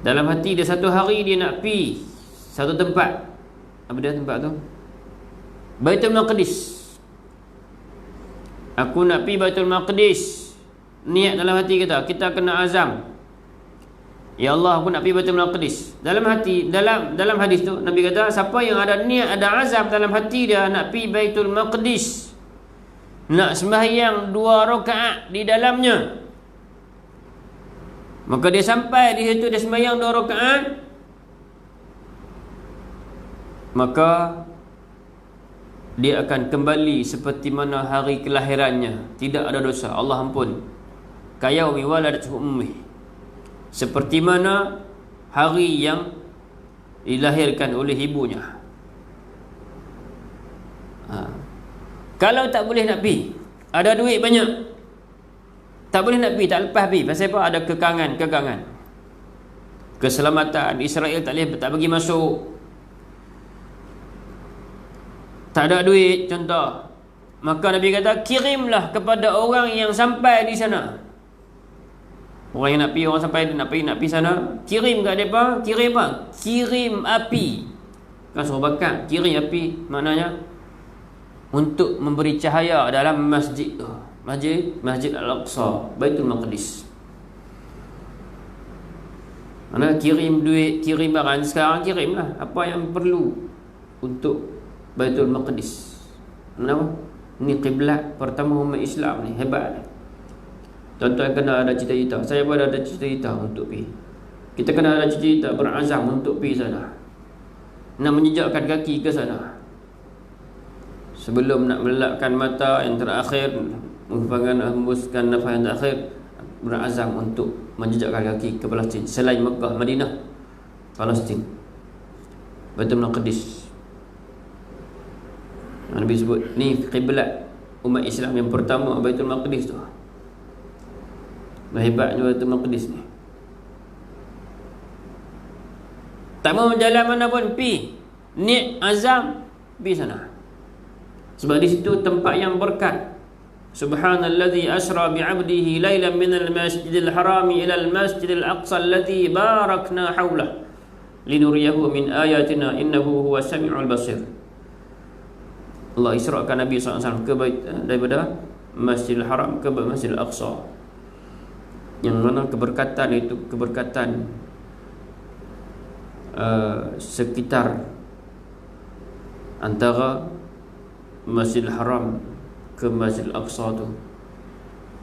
dalam hati dia, satu hari dia nak pi satu tempat. Apa dia tempat tu? Baitul Maqdis. Aku nak pi Baitul Maqdis. Niat dalam hati kita kena azam. Ya Allah, aku nak pi Baitul Maqdis. Dalam hati, dalam hadis tu Nabi kata, siapa yang ada niat, ada azam dalam hati dia nak pi Baitul Maqdis, nak sembahyang 2 rakaat di dalamnya, maka dia sampai di situ, dia sembahyang 2 rakaat, maka dia akan kembali seperti mana hari kelahirannya, tidak ada dosa, Allah ampun. Kayaumi waladatuhu ummi, seperti mana hari yang dilahirkan oleh ibunya. Kalau tak boleh nak pi, ada duit banyak, tak boleh nak pi, tak lepas pi. Pasal apa? Ada kekangan. Keselamatan, Israel tak bagi masuk, tak ada duit contoh. Maka Nabi kata, kirimlah kepada orang yang sampai di sana. Orang yang nak pi, orang sampai nak pi sana, kirim kat mereka. Kirim apa? Kirim api. Kan suruh bakar, kirim api, maknanya untuk memberi cahaya dalam masjid tu, Masjid Al-Aqsa, Baitul Maqdis. Mana kirim duit, kirim barang. Sekarang kirimlah apa yang perlu untuk Baitul Maqdis. Kenapa? Ini kiblat pertama umat Islam ni, hebat ni. Tuan-tuan kena ada cita-cita. Saya pun ada cita-cita untuk pergi. Kita kena ada cita-cita, berazam untuk pergi sana, nak menjejakkan kaki ke sana. Sebelum nak melelapkan mata yang terakhir, menghembuskan nafas yang terakhir, berazam untuk menjejakkan kaki ke Palestin. Selain Mekah, Madinah, Palestin, Baitul Maqdis. Nabi sebut ni kiblat umat Islam yang pertama, Baitul Maqdis tu. Hebatnya Baitul Maqdis ni. Tak mau jalan mana pun, pi, niat azam, pi sana. Sebab di situ tempat yang berkat. Subhanallazi asra bi'abdihi lailan minal masjidil harami ilal masjidil aqsa alladzi barakna hawlah linuriyahu min ayatina innahu huwas sami'ul basir. Allah isra'kan Nabi SAW daripada Masjidil Haram ke Masjidil Aqsa, yang mana keberkatan itu keberkatan sekitar antara Masjidil Haram ke Masjidil Aqsa tu.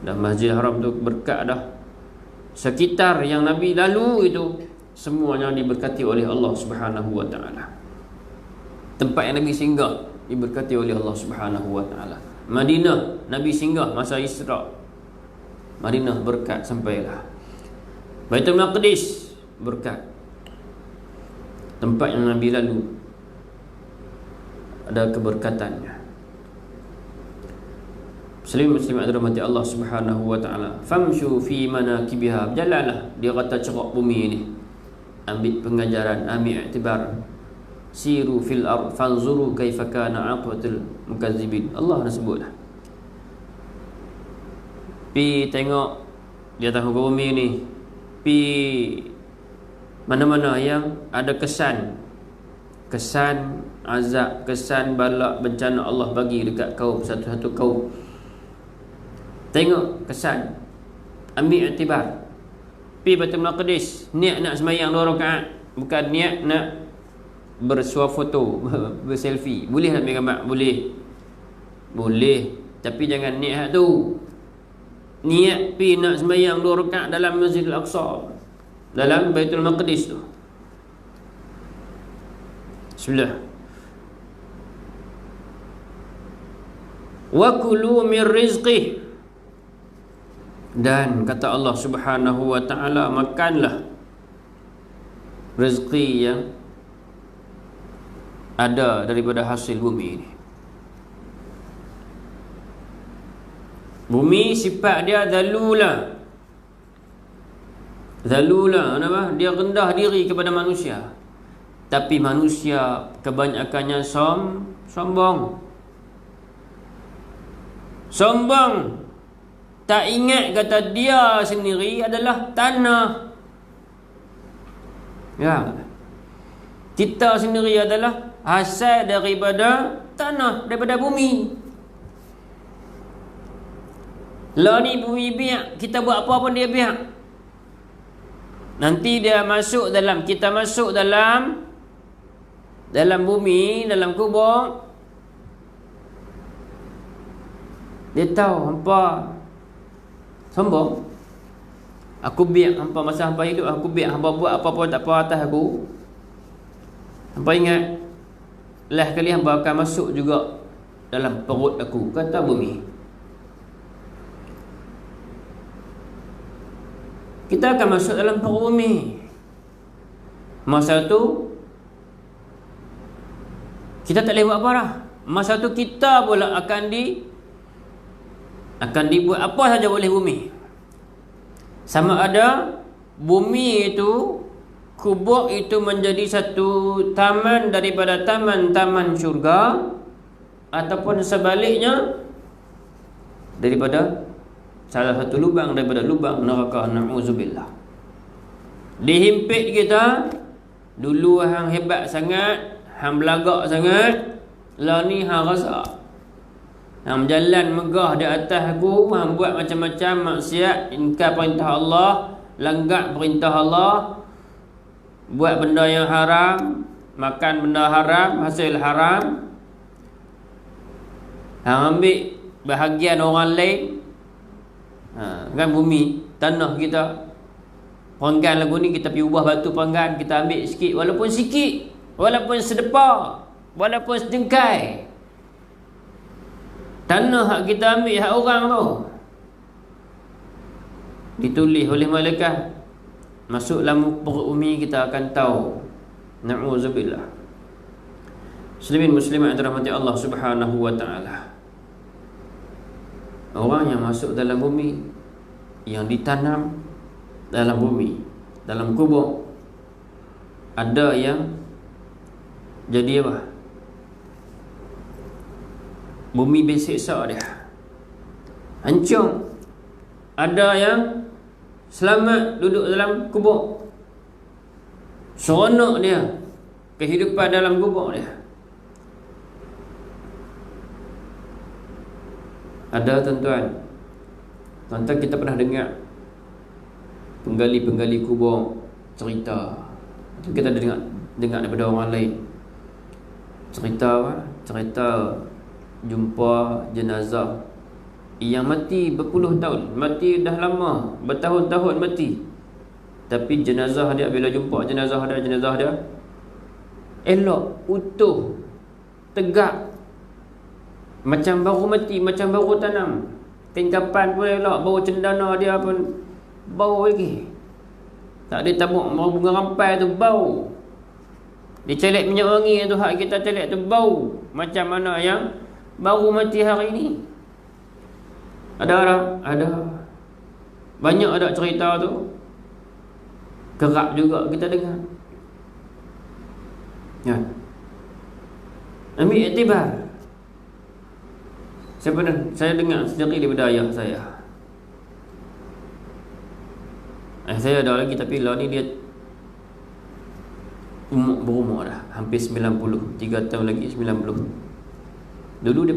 Dan Masjidil Haram tu berkat dah. Sekitar yang Nabi lalu itu semuanya diberkati oleh Allah Subhanahu wa taala. Tempat yang Nabi singgah diberkati oleh Allah Subhanahu wa taala. Madinah Nabi singgah masa Isra'. Madinah berkat sampailah. Baitul Maqdis berkat. Tempat yang Nabi lalu ada keberkatannya. Muslimat dirahmati Allah Subhanahu wa taala. Famshu fi manakibiha. Berjalanlah dia kata cerak bumi ni. Ambil pengajaran, ambil iktibar. Siru fil ard fanzuru kaifa kana aqibatul mukazzibin. Allah dah sebutlah. Pi tengok di atas muka bumi ni. Pi mana-mana yang ada kesan azab, kesan balak, bencana Allah bagi dekat kaum satu-satu kaum. Tengok kesan, ambil iktibar. Pi Baitul Maqdis, niat nak sembahyang 2 rakaat, bukan niat nak bersuah foto, berselfie. Boleh nak ambil gambar? Boleh, tapi jangan niat tu. Niat pi nak sembahyang 2 rakaat dalam Masjidil Aqsa, dalam Baitul Maqdis tu. Bismillah. Wa kulu min rizqih. Dan kata Allah Subhanahu wa ta'ala, makanlah rezeki yang ada daripada hasil bumi ini. Bumi sifat dia zalula, kenapa? Dia rendah diri kepada manusia. Tapi manusia kebanyakannya sombong. Tak ingat kata dia sendiri adalah tanah. Ya. Kita sendiri adalah hasil daripada tanah, daripada bumi. Lah ni bumi biak, kita buat apa pun dia biak. Nanti dia masuk dalam, kita masuk dalam bumi, dalam kubur. Dia tahu hampa sombong. Aku biak hampa masa hampa hidup, aku biak hampa buat apa pun tak apa atas aku. Hampa ingat, lah kali hampa akan masuk juga dalam perut aku, kata bumi. Kita akan masuk dalam perut bumi. Masa tu kita tak boleh buat apa dah. Masa tu kita pula akan dibuat apa saja oleh bumi. Sama ada bumi itu, kubur itu menjadi satu taman daripada taman-taman syurga, ataupun sebaliknya daripada salah satu lubang daripada lubang neraka, na'udzubillah. Dihimpit kita, dulu hang hebat sangat, hang belagak sangat, lah ni hang rasa hang berjalan megah di atas aku, hang buat macam-macam maksiat, ingkar perintah Allah, langgar perintah Allah, buat benda yang haram, makan benda haram, hasil haram, hang ambil bahagian orang lain. Kan bumi, tanah kita, panggan lagu ni kita pergi ubah batu panggan, kita ambil sikit, walaupun sedepar, walaupun sejengkai. Tanah hak kita ambil, hak orang tu, ditulis oleh malaikat, masuk dalam perut bumi, kita akan tahu. Na'udzubillah. Muslimin yang dirahmati Allah Subhanahu wa ta'ala, orang yang masuk dalam bumi, yang ditanam dalam bumi, dalam kubur, ada yang jadi apa? Bumi bersiksa dia, hancur. Ada yang selamat duduk dalam kubur, seronok dia, kehidupan dalam kubur dia. Ada tuan-tuan kita pernah dengar penggali-penggali kubur cerita, kita ada dengar daripada orang lain cerita apa? Cerita jumpa jenazah yang mati berpuluh tahun, mati dah lama, bertahun-tahun mati, tapi jenazah dia, bila jumpa jenazah dia elok, utuh, tegak, macam baru mati, macam baru tanam. Tingkapan pun elok, bau cendana dia pun bau lagi. Tak ada tabuk bunga rampai tu bau. Dia celek minyak wangi tu, hak kita celek tu bau macam mana yang baru mati hari ni. Ada banyak ada cerita tu, kerap juga kita dengar. Ya. Ambil iktibar. Saya dengar sendiri daripada ayah saya. Saya ada lagi, tapi lah ni dia berumur dah, hampir 90, 3 tahun lagi 90. Dulu dia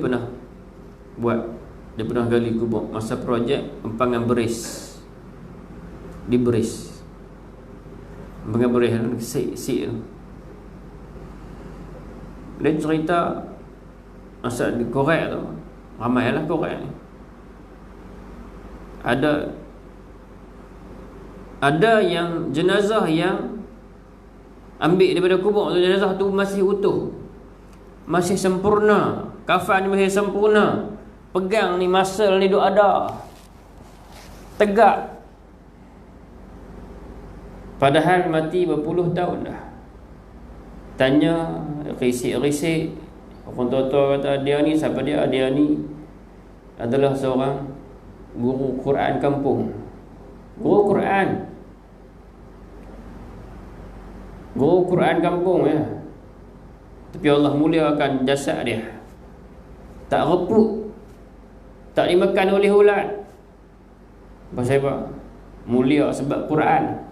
pernah gali kubur masa projek empangan beris di beris. Empangan beris sik tu. Dia cerita masa di korek tu, ramailah korek ni. Ada yang jenazah yang ambil daripada kubur tu, jenazah tu masih utuh, masih sempurna, kafan ni masih sempurna, pegang ni muscle ni duk ada, tegak, padahal mati berpuluh tahun dah. Tanya, risik-risik, orang tua-tua kata dia ni siapa dia? Dia ni adalah seorang guru Quran kampung, guru Quran kampung ya. Tapi Allah muliakan jasad dia, tak reput, tak dimakan oleh ulat. Pasal apa? Mulia sebab Quran.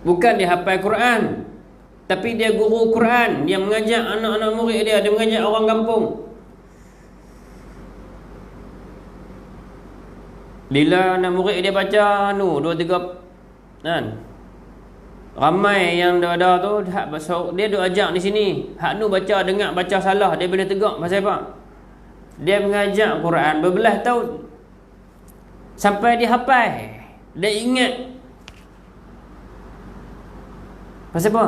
Bukan dia hafal Quran, tapi dia guru Quran. Dia mengajak anak-anak murid dia, dia mengajak orang kampung. Bila anak murid dia baca 2-3 kan, ramai yang dah ada tu, dia duk ajak di sini. Hak nu baca, dengar baca salah, dia boleh tegak. Pasal apa? Dia mengajak Quran berbelas tahun sampai dia hafal, dia ingat. Pasal apa?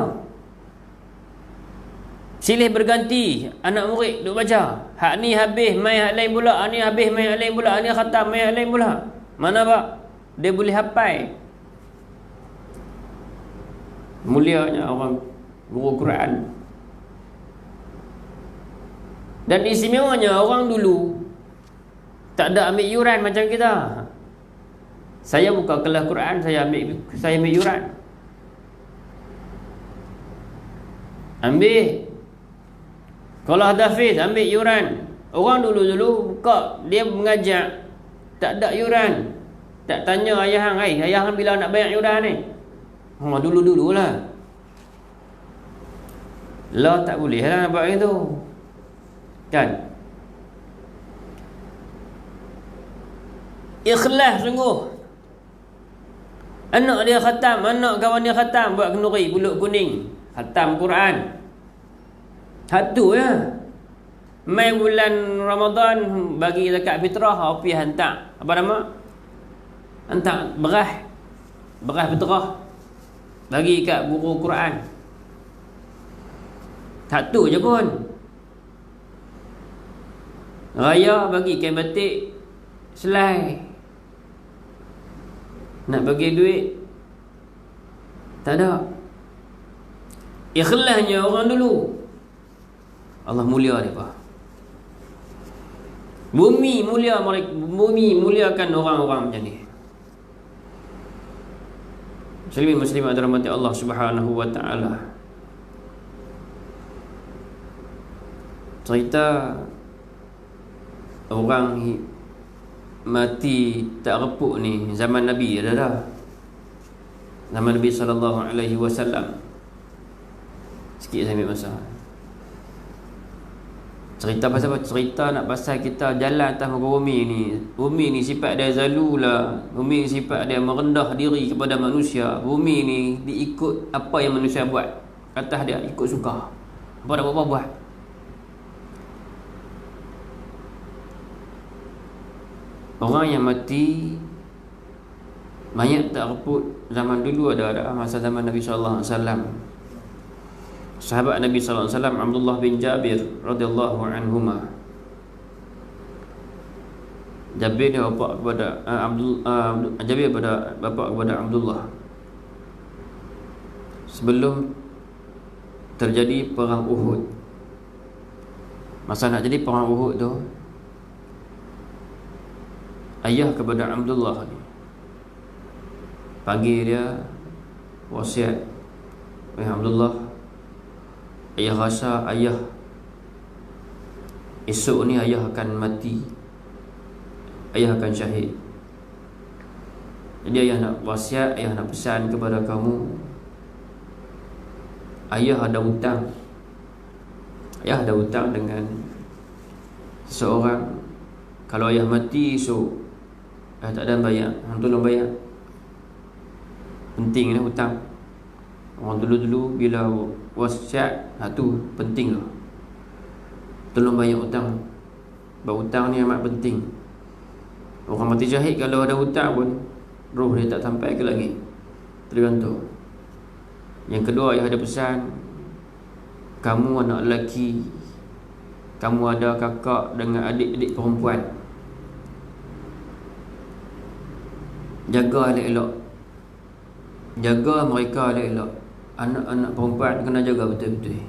Silih berganti anak murid duk baca. Hak ni habis, mai hak lain pula. Hak ni habis, mai hak lain pula. Hak ni khatam, mai hak lain pula. Mana pak? Dia boleh hafal. Mulianya orang guru Quran. Dan istimewanya orang dulu tak ada ambil yuran macam kita. Saya buka kelas Quran, saya ambil yuran. Ambil. Kalau ada hafiz, ambil yuran. Orang dulu buka, dia mengajak, tak ada yuran. Tak tanya ayah hang bila nak bayar yuran ni? Dulu lah. Lah tak boleh lah nak buat itu, kan? Ikhlas sungguh. Anak dia khatam, anak kawan dia khatam, buat kenduri pulut kuning, khatam Quran. Satu ya. Mai bulan Ramadan bagi zakat fitrah, api hantar. Apa nama? Hantar beras fitrah bagi kat guru Quran. Satu je pun. Raya bagi kain batik selai. Nak bagi duit tak ada. Ikhlasnya orang dulu, Allah mulia mereka. Bumi mulia mereka, bumi muliakan orang-orang macam ni. Muslimin dirahmati Allah Subhanahu wa taala. Cerita orang mati tak reput ni zaman Nabi ada dah. Zaman Nabi sallallahu alaihi wasallam. Sikit saya ambil masa. Cerita pasal apa? Cerita nak pasal kita jalan atas muka bumi ni. Bumi ni sifat dia zalula. Bumi ni sifat dia merendah diri kepada manusia. Bumi ni diikut apa yang manusia buat. Atas dia ikut suka. Apa nak buat. Orang yang mati, mayat tak reput. Zaman dulu ada masa zaman Nabi sallallahu alaihi wasallam. Sahabat Nabi sallallahu alaihi wasallam Abdullah bin Jabir radhiyallahu anhuma. Jabir dia bapa kepada Jabir pada bapa kepada Abdullah. Sebelum terjadi perang Uhud. Masa nak jadi perang Uhud tu, ayah kepada Abdullah ni, panggil dia, wasiat, Abdullah, ayah rasa ayah esok ni ayah akan mati, ayah akan syahid. Jadi ayah nak wasiat, ayah nak pesan kepada kamu, ayah ada hutang. Ayah ada hutang dengan seseorang. Kalau ayah mati esok, ayah tak ada bayar, hang tolong bayar. Penting ni hutang. Orang dulu-dulu bila wasiat, tu penting lah, tolong bayar hutang. Sebab hutang ni amat penting. Orang mati syahid kalau ada hutang pun roh dia tak sampai ke lagi, tergantung. Yang kedua, ayah ada pesan, kamu anak lelaki, kamu ada kakak dengan adik-adik perempuan, jaga elok-elok, jaga mereka elok-elok. Anak-anak perempuan kena jaga betul-betul.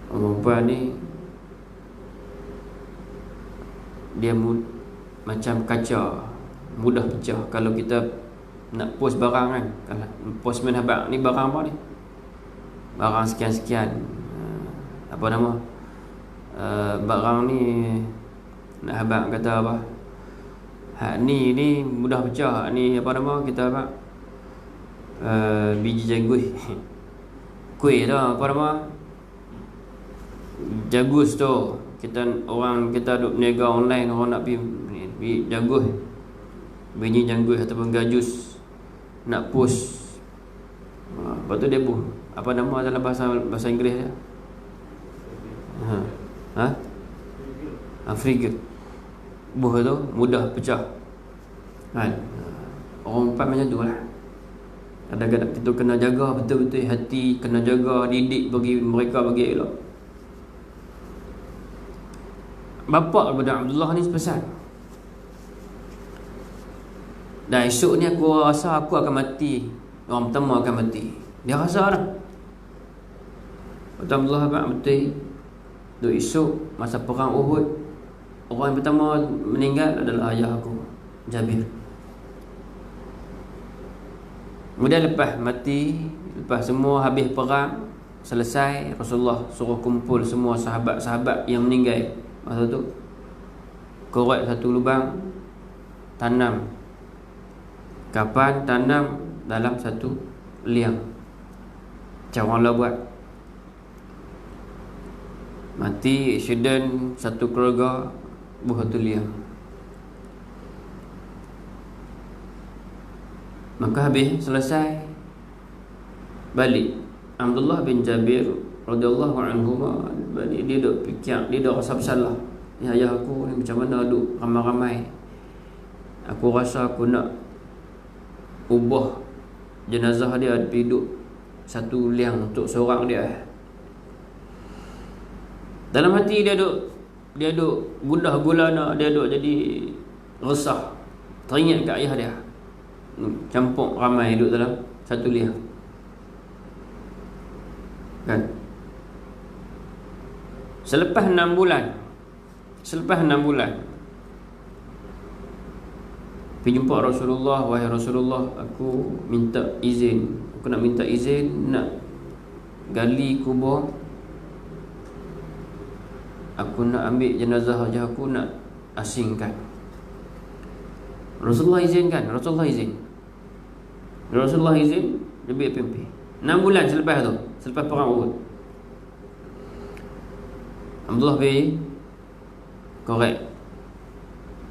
Perempuan ni dia macam kaca, mudah pecah. Kalau kita nak post barang kan, kalau postman habaq ni barang apa ni, barang sekian-sekian, apa nama, barang ni nak habaq kata apa, ni mudah pecah, ni apa nama kita apa, biji jagung kuih tu apa nama, jagus tu. Kita duk berniaga online, orang nak pergi jagung, biji jagung ataupun gajus, nak post. Lepas tu dia buh, apa nama dalam bahasa Inggeris dia? Afrika. Buh tu mudah pecah kan. Orang empat macam tu lah. Kadang-kadang kita kena jaga betul-betul hati, kena jaga, didik bagi mereka bagi elok. Bapa kepada Abdullah ni pesan, dah esok ni aku rasa aku akan mati, orang pertama akan mati. Dia rasa dah. Kata Abdullah betul. Duk esok masa perang Uhud, orang yang pertama meninggal adalah ayah aku, Jabir. Kemudian lepas mati, lepas semua habis perang selesai, Rasulullah suruh kumpul semua sahabat-sahabat yang meninggal masa tu, korek satu lubang, tanam. Kapan tanam? Dalam satu liang. Macam orang lah buat. Mati accident satu keluarga, buah satu liang. Maka habis, selesai, balik Abdullah bin Jabir radhiyallahu anhu balik, dia duk fikir, dia duk rasa bersalah. Ya ayah aku ni macam mana duk ramai-ramai, aku rasa aku nak ubah jenazah dia duduk satu liang untuk seorang dia. Dalam hati dia duk gundah gulana, dia duk jadi resah, teringat kat ayah dia, campur ramai duduk dalam satu liang kan. Selepas 6 bulan pergi jumpa Rasulullah, wahai Rasulullah, aku nak minta izin nak gali kubur, aku nak ambil jenazah aja, aku nak asingkan. Rasulullah izin, dia ambil pimpin. 6 bulan selepas tu, selepas perang Uhud, Abdullah bin korek,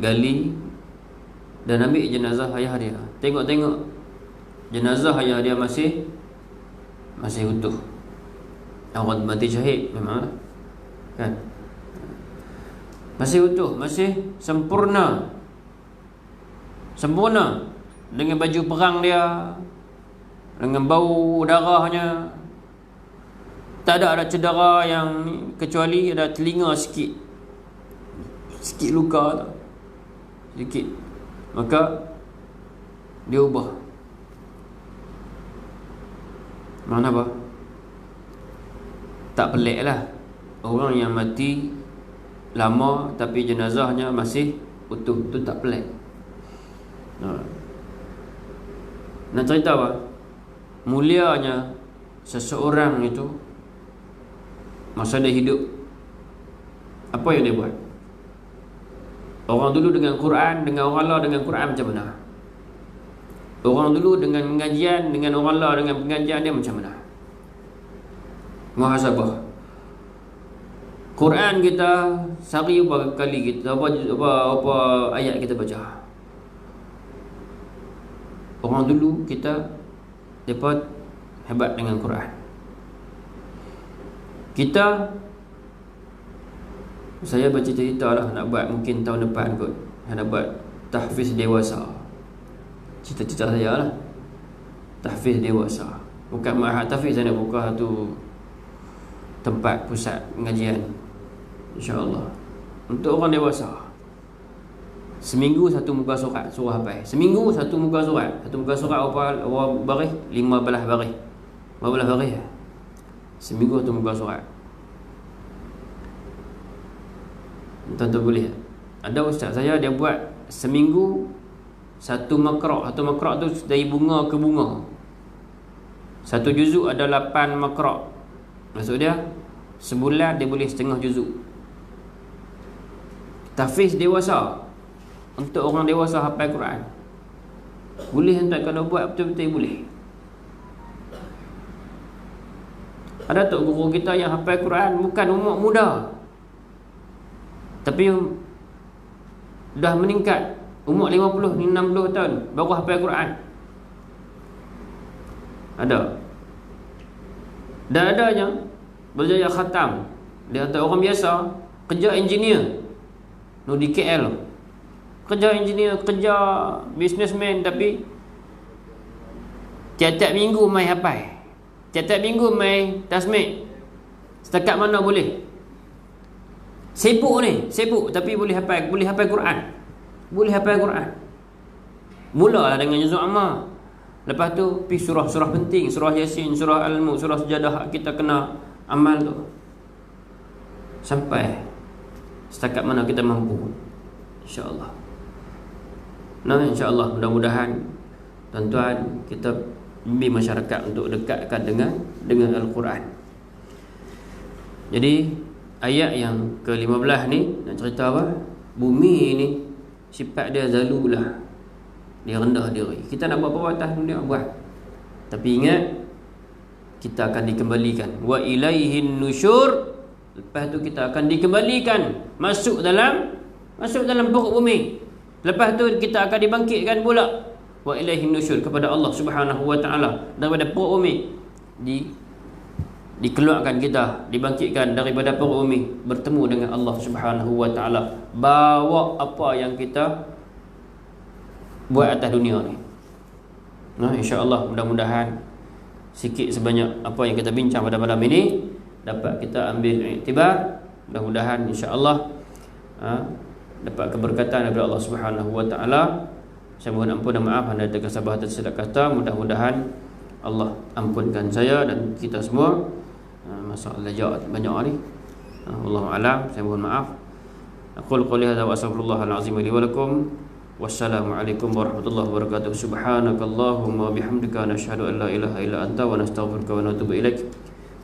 gali dan ambil jenazah ayah dia. Tengok jenazah ayah dia masih utuh. Orang mati syahid memang kan, masih utuh, masih sempurna dengan baju perang dia, dengan bau darahnya. Tak ada cedera yang kecuali ada telinga sikit luka tu, sedikit. Maka dia ubah. Mana apa? Tak pelik lah orang yang mati lama tapi jenazahnya masih utuh, tu tak pelik. Nak cerita apa? Mulianya seseorang itu masa dia hidup, apa yang dia buat? Orang dulu dengan Quran, dengan orang Allah dengan Quran macam mana? Orang dulu dengan pengajian, dengan orang Allah dengan pengajian dia macam mana? Muhasabah. Quran kita sehari berapa kali kita apa ayat kita baca? Orang dulu kita dapat hebat dengan Quran. Saya baca cerita lah, nak buat mungkin tahun depan kot, nak buat tahfiz dewasa. Cita-cita saya lah, tahfiz dewasa. Bukan ma'had tahfiz, saya nak buka satu tempat pusat pengajian, InsyaAllah, untuk orang dewasa. Seminggu satu muka surat, surah hafal. Seminggu satu muka surat. Satu muka surat apa baris? 15 baris. 15 baris. Seminggu satu muka surat. Tuan-tuan boleh. Ada ustaz saya, dia buat seminggu satu makra'. Satu makra' tu dari bunga ke bunga. Satu juzuk ada 8 makra'. Maksud dia sebulan dia boleh setengah juzuk. Tahfiz dewasa, untuk orang dewasa hafal Quran. Boleh tak kalau buat betul-betul boleh. Ada tok guru kita yang hafal Quran bukan umur muda, tapi dah meningkat, umur 50 ni 60 tahun baru hafal Quran. Ada. Dan ada yang berjaya khatam. Dia kata orang biasa kerja engineer no di KL, kerja engineer, kerja businessman, tapi tiap-tiap minggu mai hafal, tiap-tiap minggu mai tasmik. Setakat mana boleh? Sibuk ni, sibuk tapi boleh hafal Quran. Boleh hafal Quran. Mulalah dengan juzuk amma. Lepas tu pergi surah-surah penting, surah Yasin, surah Al-Mulk, surah Sejadah, kita kena amal tu. Sampai setakat mana kita mampu. InsyaAllah. Nah, insyaAllah mudah-mudahan tuan-tuan kita bimbing masyarakat untuk dekatkan dengan Al-Quran. Jadi ayat yang ke-15 ni nak cerita apa? Bumi ni sifat dia zalulah, dia rendah diri. Kita nak buat apa atas dunia, buat. Tapi ingat, kita akan dikembalikan. Wa ilaihin nusyur. Lepas tu kita akan dikembalikan masuk dalam perut bumi. Lepas tu kita akan dibangkitkan pula. Wa ilaihin nusyur, kepada Allah Subhanahu wa taala, daripada perut bumi. Dikeluarkan kita, dibangkitkan daripada perut bumi, bertemu dengan Allah Subhanahu wa taala. Bawa apa yang kita buat atas dunia ni. Nah, insya-Allah mudah-mudahan sikit sebanyak apa yang kita bincang pada malam ini dapat kita ambil iktibar. Mudah-mudahan insya-Allah dapat keberkatan daripada Allah Subhanahu wa taala. Saya mohon ampun dan maaf anda ada kesalahan dan silap kata. Mudah-mudahan Allah ampunkan saya dan kita semua. Masalah jawab banyak ni. Wallahu a'lam. Saya mohon maaf. Aqul qouli hadza wa astaghfirullahal azim li wa lakum. Wassalamualaikum warahmatullahi wabarakatuh. Subhanakallahumma bihamdika nashhadu an la ilaha illa anta wa nastaghfiruka wa natubu ilaik.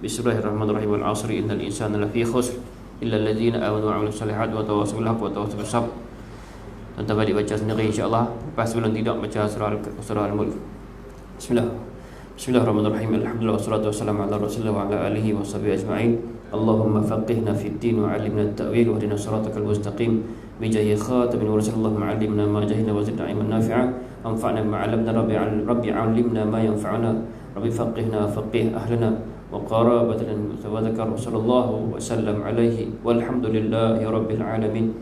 Bismillahirrahmanirrahim. Wal 'asri innal insana lafi khusr illa alladhina amanu wa 'amilus solihati wa tawassaw bil haqqi wa tawassaw bis sabr. Tuan-tuan balik baca sendiri insya-Allah. Lepas sebelum tidak baca surah Al-Mulk. Bismillahirrahmanirrahim. Alhamdulillah wassalatu wassalamu ala Rasulillah wa ala alihi wa sahbihi ajma'in. Allahumma faqihna fid din wa 'allimna at-ta'wil wa hdina siratal mustaqim. Bijahi khatamin wa Rasulullah ma'allimna ma jahilna wa zidna ilman nafi'a. Anfa'na bima 'allamna rabbi 'allimna ma yanfa'una. Rabbi faqihna faqih ahlana wa qarabatan wa dzakar sallallahu wa sallam alaihi walhamdulillahi rabbil alamin.